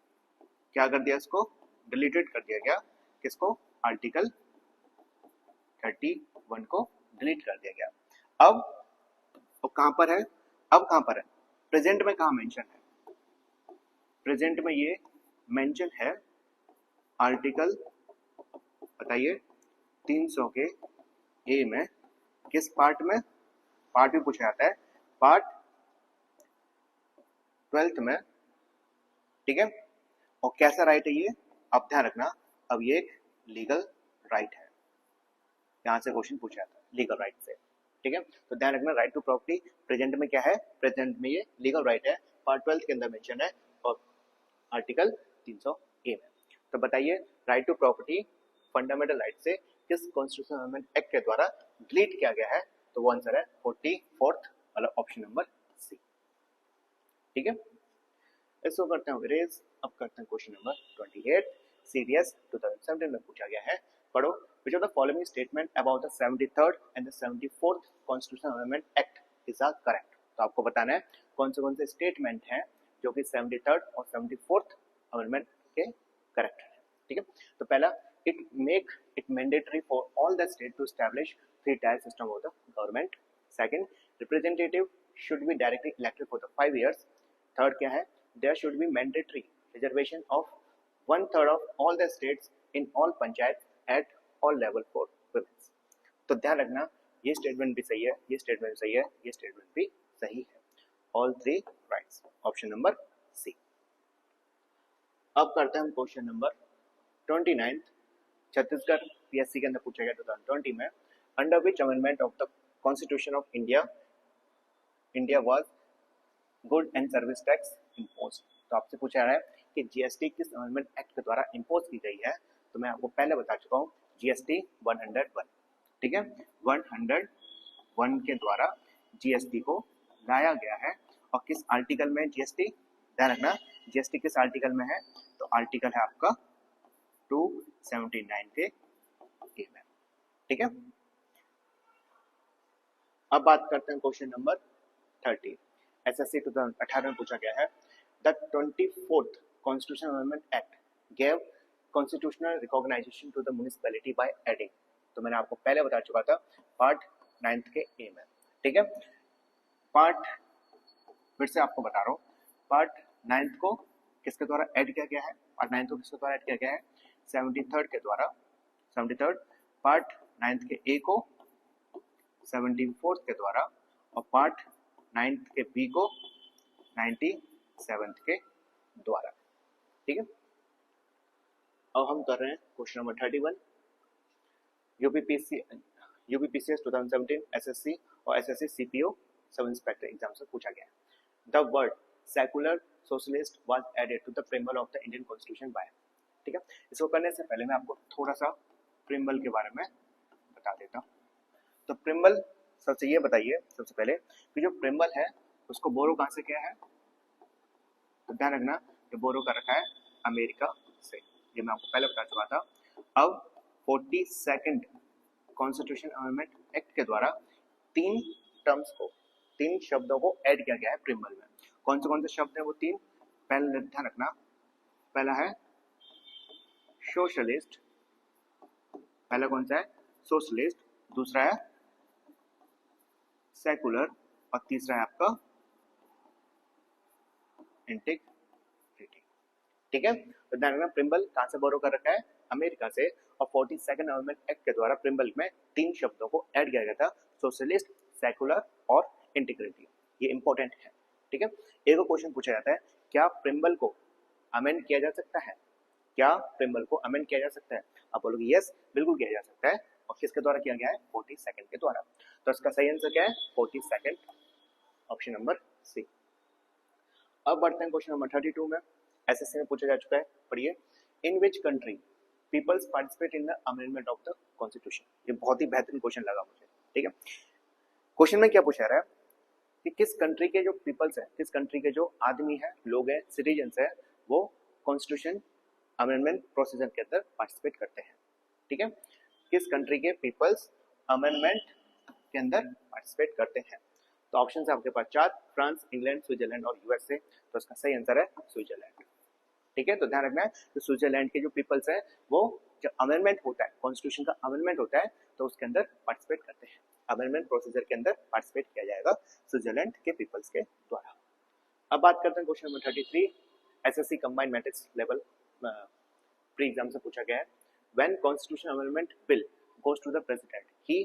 क्या कर दिया, इसको डिलीटेड कर दिया गया। किसको, आर्टिकल 31 को डिलीट कर दिया गया। अब कहां पर है, प्रेजेंट में कहां मेंशन है, प्रेजेंट में ये मेंशन है आर्टिकल, बताइए, 300 के ए में, किस पार्ट में, पार्ट भी पूछा जाता है, पार्ट 12th में, ठीक है। और कैसा राइट है ये, अब ध्यान रखना, अब ये एक लीगल राइट है, यहां से क्वेश्चन पूछा जाता है लीगल राइट से, ठीक है। तो ध्यान रखना, राइट टू प्रॉपर्टी प्रेजेंट में क्या है, प्रेजेंट में ये लीगल राइट है, पार्ट 12 के अंदर मेंशन है और आर्टिकल 300 ए में। तो बताइए, right to property fundamental right से किस कॉन्स्टिट्यूशन अमेंडमेंट एक्ट के द्वारा डिलीट किया गया है, तो वो आंसर है 44th वाला ऑप्शन नंबर सी, ठीक है। इसको करते हैं रेज। अब करते हैं क्वेश्चन नंबर 28, सीडीएस 2017 में पूछा गया है, पढ़ो। Which of the following statement about the 73rd and the 74th Constitutional Amendment Act is correct? तो आपको बताना है कौन से स्टेटमेंट हैं जो कि 73rd और 74th अमेंडमेंट के करेक्ट है, ठीक है। तो पहला, it make it mandatory for all the state to establish 3-tier system of the government. Second, representative should be directly elected for the 5 years. Third क्या है, there should be mandatory reservation of 1/3 of all the states in all panchayat at all level for women. तो ध्यान रखना, ये statement भी सही है, ये स्टेटमेंट भी सही है, ये स्टेटमेंट भी सही है, all 3 rights, option number C. अब करते हैं हम क्वेश्चन नंबर 29, छत्तीसगढ़ पीएससी के अंदर पूछा गया 2020 में, under which amendment of the constitution of India was good and service tax impose. तो आपसे पूछा रहा है कि जीएसटी किस अमेंडमेंट एक्ट के द्वारा इम्पोज की गई है, तो मैं आपको पहले बता चुका हूँ, जीएसटी 101, ठीक है। 101 के द्वारा जीएसटी को लाया गया है, और किस आर्टिकल में जीएसटी, ध्यान रखना, जीएसटी किस आर्टिकल में है, तो आर्टिकल है आपका 279 के ए में, ठीक है। अब बात करते हैं क्वेश्चन नंबर 30, एसएससी 2018 में पूछा गया है, the 24th constitution amendment act gave constitutional recognisation to the municipality by adding. तो मैंने आपको पहले बता चुका था, पार्ट 9th के ए में, ठीक है। पार्ट, फिर से आपको बता रहा हूँ, पार्ट 9th को किसके द्वारा ऐड किया गया है, पार्ट 9th को किसके द्वारा ऐड किया गया है, 73rd के द्वारा, 73rd, पार्ट 9th के ए को 74th के द्वारा, और पार्ट 9th के बी को 97th के द्वारा, ठीक है। अब हम कर रहे हैं क्वेश्चन नंबर 31, यूपीपीसीएस 2017 एसएससी और SSC CPO sub inspector exam से पूछा गया है। The word secular socialist was added to the preamble of the Indian constitution by, ठीक है। इसको करने से पहले मैं आपको थोड़ा सा प्रीम्बल के बारे में बता देता हूँ। तो प्रीम्बल, सबसे ये बताइए सबसे पहले कि जो प्रीम्बल है उसको बोरो कहाँ से किया है, तो ध्यान रखना, ये बोरो का रखा है अमेरिका से, ये मैं आपको पहले बता चुका था। अब 42nd कॉन्स्टिट्यूशन अमेंडमेंट एक्ट के द्वारा 3 टर्म्स को 3 शब्दों को ऐड किया गया है प्रिम्बल में। कौन से शब्द है वो 3? पहले ध्यान रखना, पहला है सोशलिस्ट, पहला कौन सा है? सोशलिस्ट, दूसरा है सेकुलर और तीसरा है आपका इंटीग्रिटी। ठीक है, तो ध्यान रखना प्रिम्बल कहां से बोरो कर रखा है? अमेरिका से। और 42nd अमेंडमेंट एक्ट के द्वारा प्रिम्बल में 3 शब्दों को ऐड किया गया था, सोशलिस्ट, सेकुलर और इंटीग्रिटी। ये इंपॉर्टेंट है। ठीक है, एक क्वेश्चन पूछा जाता है, क्या प्रिम्बल को अमेंड किया जा सकता है? क्या प्रिम्बल को अमेंड किया जा सकता है? आप बोलोगे यस, बिल्कुल किया जा सकता है। और किसके द्वारा किया गया है? 42nd के द्वारा। तो इसका सही आंसर क्या है? 42nd, option number C. अब बढ़ते हैं क्वेश्चन नंबर 32 में। एसएससी में पूछा जा चुका है, पढ़िए। In which country peoples participate in the amendment of the constitution? ये बहुत ही बेहतरीन क्वेश्चन लगा मुझे। ठीक है, क्वेश्चन में क्या पूछा रहा है कि किस कंट्री के जो पीपल्स है, किस कंट्री के जो आदमी है, लोग हैं, सिटीजन्स है, वो कॉन्स्टिट्यूशन अमेंडमेंट प्रोसीजर के अंदर पार्टिसिपेट करते हैं। ठीक है, किस कंट्री के पीपल्स अमेंडमेंट के अंदर पार्टिसिपेट करते हैं? तो ऑप्शन है आपके पास 4, फ्रांस, इंग्लैंड, स्विट्जरलैंड और यूएसए। तो इसका सही आंसर है स्विट्जरलैंड। ठीक है, तो ध्यान रखना है तो स्विट्जरलैंड के जो पीपल्स है वो जब अमेंडमेंट होता है, कॉन्स्टिट्यूशन का अमेंडमेंट होता है, तो उसके अंदर पार्टिसिपेट करते हैं। अमेंडमेंट प्रोसीजर के अंदर पार्टिसिपेट किया जाएगा स्विट्जरलैंड के पीपल्स के द्वारा। अब बात करते हैं question number 33। SSC combined matrix level pre exam से पूछा गया है, when constitution amendment bill goes to the president ही।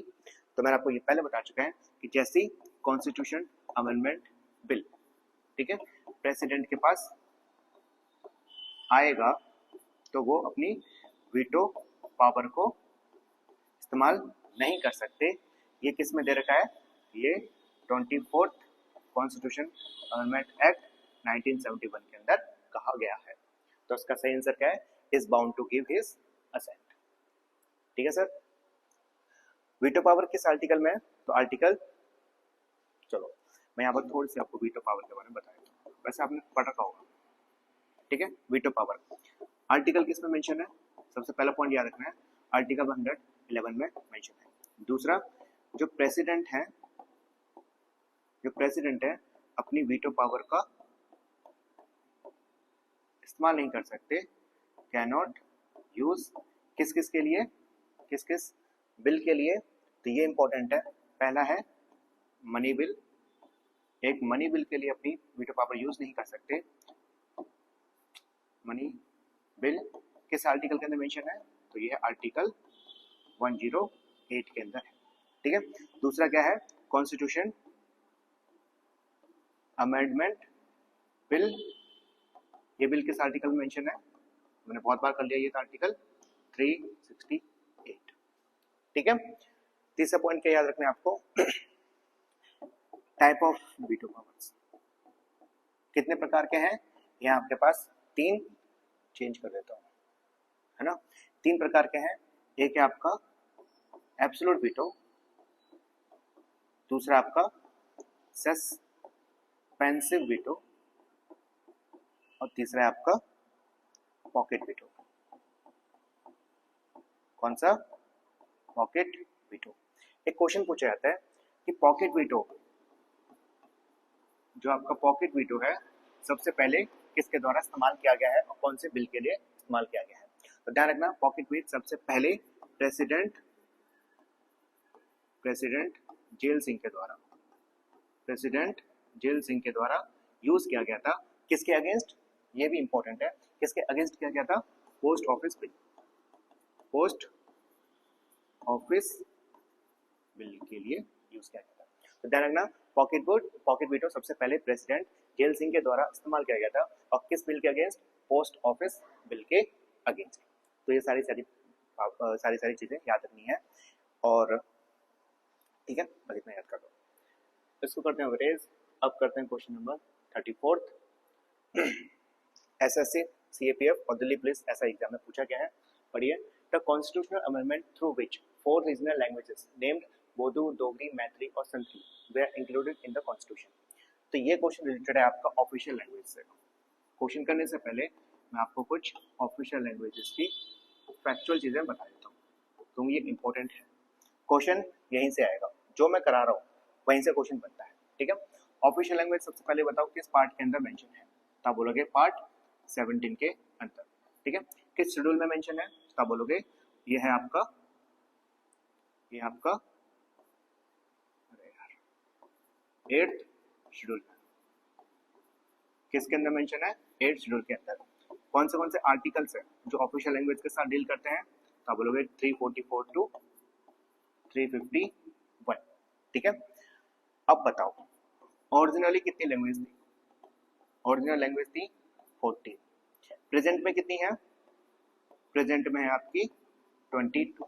तो मैंने आपको ये पहले बता चुका है कि जैसे कॉन्स्टिट्यूशन अमेंडमेंट बिल, ठीक है, प्रेसिडेंट के पास आएगा तो वो अपनी वीटो पावर को इस्तेमाल नहीं कर सकते। ये किस में दे रखा है? ये 24th कॉन्स्टिट्यूशन अमेंडमेंट एक्ट 1971 के अंदर कहा गया है। तो इसका सही आंसर क्या है? Is bound to give his assent. ठीक है सर, वीटो पावर किस आर्टिकल में है? तो आर्टिकल, चलो मैं यहाँ पर थोड़ी सी आपको वीटो पावर के बारे में बताया, वैसे आपने पढ़ रखा होगा। ठीक है, वीटो पावर आर्टिकल किस में मेंशन है? सबसे पहला पॉइंट याद रखना है, आर्टिकल 111 में मेंशन है। दूसरा, जो प्रेसिडेंट है अपनी वीटो पावर का इस्तेमाल नहीं कर सकते, कैन नॉट यूज किस किस के लिए, किस किस बिल के लिए? तो ये इंपॉर्टेंट है। पहला है मनी बिल, एक मनी बिल के लिए अपनी वीटो पावर यूज नहीं कर सकते। मनी बिल किस आर्टिकल के अंदर मेंशन है? तो ये आर्टिकल 108 के अंदर है। ठीक है, दूसरा क्या है? कॉन्स्टिट्यूशन अमेंडमेंट बिल, ये बिल किस आर्टिकल में मेंशन है? मैंने बहुत बार कर लिया, ये था आर्टिकल 368। ठीक है, तीसरा पॉइंट क्या याद रखना है आपको? टाइप ऑफ वीटो पावर्स कितने प्रकार के हैं? यहाँ आपके पास 3 चेंज कर देता हूँ, है ना। 3 प्रकार के हैं। एक है आपका एब्सोल्यूट वीटो, दूसरा आपका सस्पेंसिव वीटो और तीसरा है आपका पॉकेट वीटो। कौन सा? Pocket veto. एक क्वेश्चन पूछा जाता है कि पॉकेट वीटो, जो आपका पॉकेट वीटो है, सबसे पहले किसके द्वारा इस्तेमाल किया गया है और कौन से बिल के लिए इस्तेमाल किया गया है? तो ध्यान रखना, पॉकेट वीटो सबसे पहले प्रेसिडेंट जेल सिंह के द्वारा यूज किया गया था। किसके अगेंस्ट? ये भी इंपॉर्टेंट है, किसके अगेंस्ट किया गया था? पोस्ट ऑफिस बिल के लिए यूज किया गया था। तो ध्यान रखना, पॉकेट वीटो सबसे पहले प्रेसिडेंट जेल सिंह के द्वारा इस्तेमाल किया गया था और किस बिल के अगेंस्ट? पोस्ट ऑफिस बिल के अगेंस्ट। तो ये सारी चीजें याद रखनी है। और ठीक है, बस इतना याद कर दो। इसको करते हैं अवरेज। अब करते हैं क्वेश्चन नंबर 34। एसएससी, सीएपीएफ और दिल्ली पुलिस ऐसा एग्जाम में पूछा गया है, पढ़िए। The constitutional amendment through which 4 regional languages named Bodo, Dogri, Maithili और Santhali were included in the constitution. तो ये क्वेश्चन रिलेटेड है आपका ऑफिशियल लैंग्वेज से। क्वेश्चन करने से पहले मैं आपको कुछ ऑफिशियल लैंग्वेजेस की फैक्चुअल चीजें बता देता हूँ, क्योंकि ये इंपॉर्टेंट है। क्वेश्चन यहीं से आएगा, जो मैं करा रहा हूँ वहीं से क्वेश्चन बनता है। ठीक है। ऑफिशियल लैंग्वेज सबसे पहले बताओ किस पार्ट के अंदर मेंशन है, तो आप बोलोगे पार्ट 17 के अंदर, ठीक है। किस शेड्यूल में मेंशन है, तो आप बोलोगे ये है आपका, ये आपका 8th शेड्यूल में। किसके अंदर मेंशन है, 8th शेड्यूल के अंदर। कौन से आर्टिकल्स है जो ऑफिशियल लैंग्वेज के साथ डील करते हैं, तो आप बोलोगे 344 टू 351, ठीक है। अब बताओ ओरिजिनली कितनी लैंग्वेज थी, ओरिजिनल लैंग्वेज थी 14, प्रेजेंट में कितनी है, प्रेजेंट में है आपकी 22।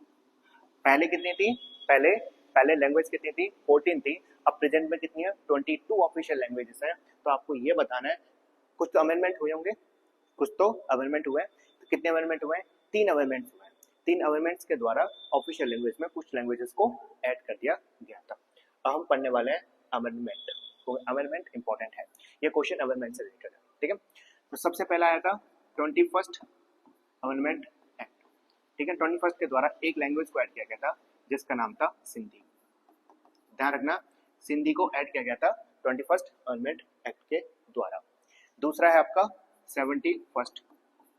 पहले कितनी थी, पहले लैंग्वेज कितनी थी, 14 थी, अब प्रेजेंट में कितनी है, 22 ऑफिशियल लैंग्वेजेस है। तो आपको ये बताना है, कुछ तो अमेंडमेंट हुए होंगे, कुछ तो अमेंडमेंट हुए, तो कितने अमेंडमेंट हुए, 3 अमेंडमेंट्स हुए। 3 अमेंडमेंट्स के द्वारा ऑफिशियल लैंग्वेज में कुछ लैंग्वेजेस को ऐड कर दिया गया था। अब हम पढ़ने वाले हैं अमेंडमेंट, तो अमेंडमेंट इंपॉर्टेंट है, ये क्वेश्चन अमेंडमेंट से रिलेटेड है, ठीक है। तो सबसे पहला आया था 21st अमेंडमेंट एक्ट, ठीक है। 21st के द्वारा एक लैंग्वेज को ऐड किया गया था जिसका नाम था सिंधी। ध्यान रखना, सिंधी को ऐड किया गया था 21st अमेंडमेंट एक्ट के द्वारा। दूसरा है आपका 71st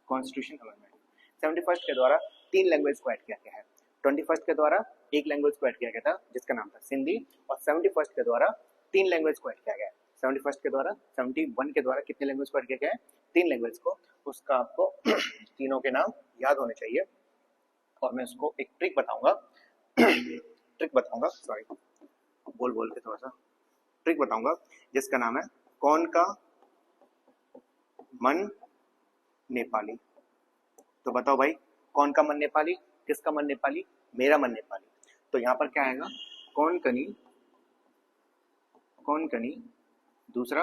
कॉन्स्टिट्यूशन अमेंडमेंट। 71st के द्वारा 3 लैंग्वेज को ऐड किया गया है। 21st के द्वारा एक लैंग्वेज को ऐड किया गया था जिसका नाम था सिंधी, और 71st के द्वारा 3 लैंग्वेज को ऐड किया गया है। 71st के द्वारा, 71 के द्वारा कितने लैंग्वेज को ऐड किया गया है, 3 लैंग्वेज को। उसका आपको तीनों के नाम याद होने चाहिए, और मैं उसको एक ट्रिक बताऊंगा सॉरी बोल के थोड़ा सा ट्रिक बताऊंगा, जिसका नाम है कौन का मन नेपाली। तो बताओ भाई, कौन का मन नेपाली, किसका मन नेपाली, मेरा मन नेपाली। तो यहाँ पर क्या आएगा, कौन कनी, दूसरा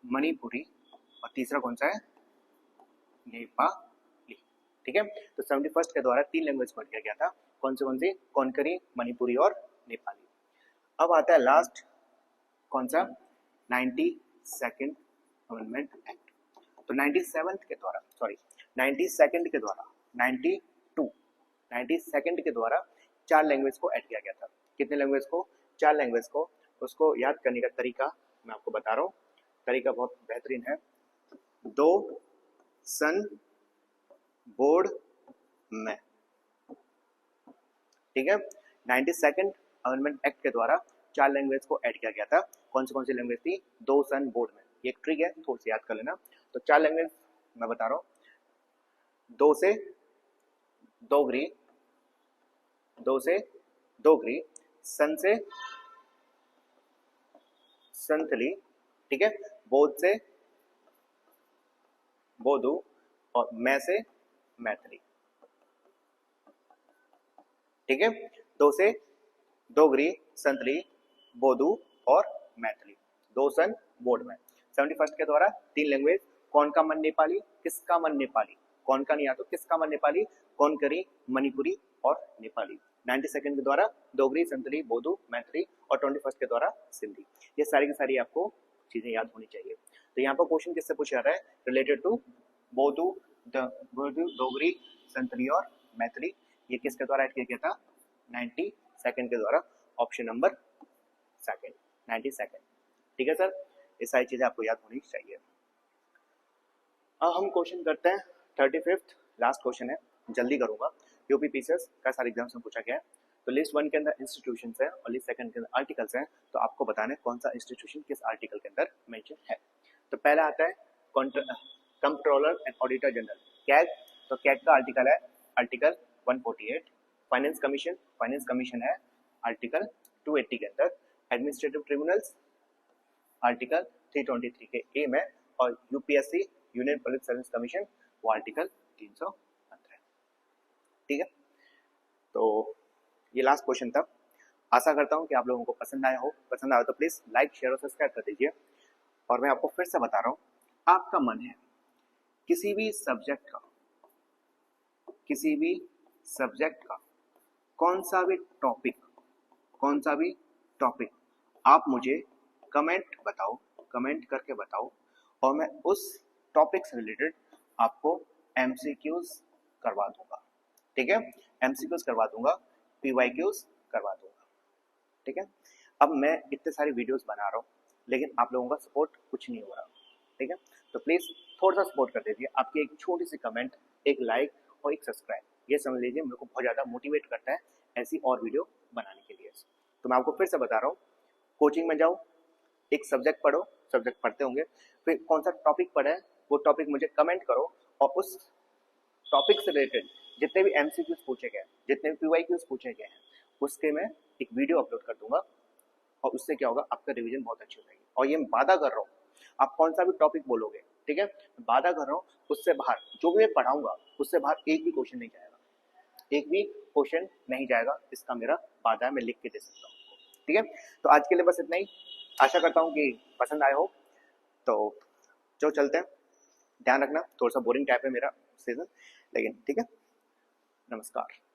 मणिपुरी, और तीसरा कौन सा है, नेपाली, ठीक है। तो 71st के द्वारा 3 लैंग्वेज को ऐड किया गया था, कौन सी, कोंकणी, मणिपुरी और नेपाली। अब आता है लास्ट, कौन सा, 92nd अमेंडमेंट एक्ट। तो 92nd के द्वारा 92nd के द्वारा 4 लैंग्वेज को ऐड किया गया था। कितने लैंग्वेज को, 4 लैंग्वेज को। उसको याद करने का तरीका मैं आपको बता रहा हूँ, तरीका बहुत बेहतरीन है। 2 सन बोर्ड में, ठीक है। 92nd अमेंडमेंट एक्ट के द्वारा 4 लैंग्वेज को ऐड किया गया था। कौन सी लैंग्वेज थी, 2 सन बोर्ड में। ये एक ट्रिक है, थोड़ी सी याद कर लेना। तो 4 लैंग्वेज मैं बता रहा हूँ, 2 से डोगरी, सन से संथली, ठीक है, बोध से बोधू, और मैं से मैथिली, ठीक है। 2 से डोगरी, संथली, बोधू और मैथिली, 2 सन बोर्ड में। 71st के द्वारा 3 लैंग्वेज, कौन का मन नेपाली, किसका मन नेपाली, कौन का नहीं आता, किसका मन नेपाली, कोंकणी, मणिपुरी और नेपाली। 92nd के द्वारा डोगरी, संथली, बोधू, मैथिली, और 21st के द्वारा सिंधी। ये सारी की सारी आपको चीजें याद होनी चाहिए। तो यहाँ पर क्वेश्चन किससे पूछा जा रहा है, रिलेटेड टू बोधू, डोगरी, संथली और मैथिली। ये किसके द्वारा ऐड किया गया था, 92nd के द्वारा, ऑप्शन नंबर 2, 92nd, ठीक है सर। ये सारी चीजें आपको याद होनी चाहिए। अब हम क्वेश्चन करते हैं 35th, लास्ट क्वेश्चन है, जल्दी करूंगा। यूपी पीसीएस का सारे एग्जाम्स में पूछा गया है। तो लिस्ट 1 के अंदर इंस्टीट्यूशंस है और लिस्ट 2 के अंदर आर्टिकल्स हैं। तो आपको बताना है कौन सा इंस्टीट्यूशन किस आर्टिकल के अंदर मेंशन है। तो पहला आता है controller and auditor general, CAG. तो कैग का आर्टिकल है आर्टिकल 148। फाइनेंस कमीशन है आर्टिकल 280 के अंदर। एडमिनिस्ट्रेटिव ट्रिब्यूनल्स आर्टिकल 323 के ए में, और UPSC union public service commission वो आर्टिकल 315, ठीक है। तो ये लास्ट क्वेश्चन था। आशा करता हूँ कि आप लोगों को पसंद आया हो। पसंद आया तो प्लीज लाइक, शेयर और सब्सक्राइब कर दीजिए। और मैं आपको फिर से बता रहा हूँ, आपका मन है किसी भी सब्जेक्ट का कौन सा भी टॉपिक आप मुझे कमेंट करके बताओ, और मैं उस टॉपिक से रिलेटेड आपको एमसीक्यूज करवा दूंगा, ठीक है। एमसीक्यूज करवा दूंगा, पीवाईक्यूज करवा दूंगा, ठीक है। अब मैं इतने सारे वीडियोस बना रहा हूँ लेकिन आप लोगों का सपोर्ट कुछ नहीं हो रहा, ठीक है। तो प्लीज़ थोड़ा सा सपोर्ट कर दीजिए, आपकी एक छोटी सी कमेंट, एक लाइक और एक सब्सक्राइब, ये समझ लीजिए मेरे को बहुत ज़्यादा मोटिवेट करता है ऐसी और वीडियो बनाने के लिए। तो मैं आपको फिर से बता रहा हूँ, कोचिंग में जाओ, एक सब्जेक्ट पढ़ो, सब्जेक्ट पढ़ते होंगे, फिर कौन सा टॉपिक पढ़ा है वो टॉपिक मुझे कमेंट करो, और उस टॉपिक से रिलेटेड जितने भी एमसीक्यूज पूछे गए, जितने भी पीवाईक्यूज पूछे गए हैं, उसके मैं एक वीडियो अपलोड कर दूंगा, और उससे क्या होगा, आपका रिवीजन बहुत अच्छी हो जाएगी। और ये मैं वादा कर रहा हूँ, आप कौन सा भी टॉपिक बोलोगे, ठीक है, वादा कर रहा हूँ उससे बाहर जो भी मैं पढ़ाऊंगा उससे बाहर एक भी क्वेश्चन नहीं जाएगा, एक भी क्वेश्चन नहीं जाएगा, इसका मेरा वादा है, मैं लिख के दे सकता हूँ, ठीक है। तो आज के लिए बस इतना ही, आशा करता हूँ कि पसंद आए हो। तो जो चलते हैं, ध्यान रखना, थोड़ा सा बोरिंग टाइप है मेरा सीजन, लेकिन ठीक है। नमस्कार।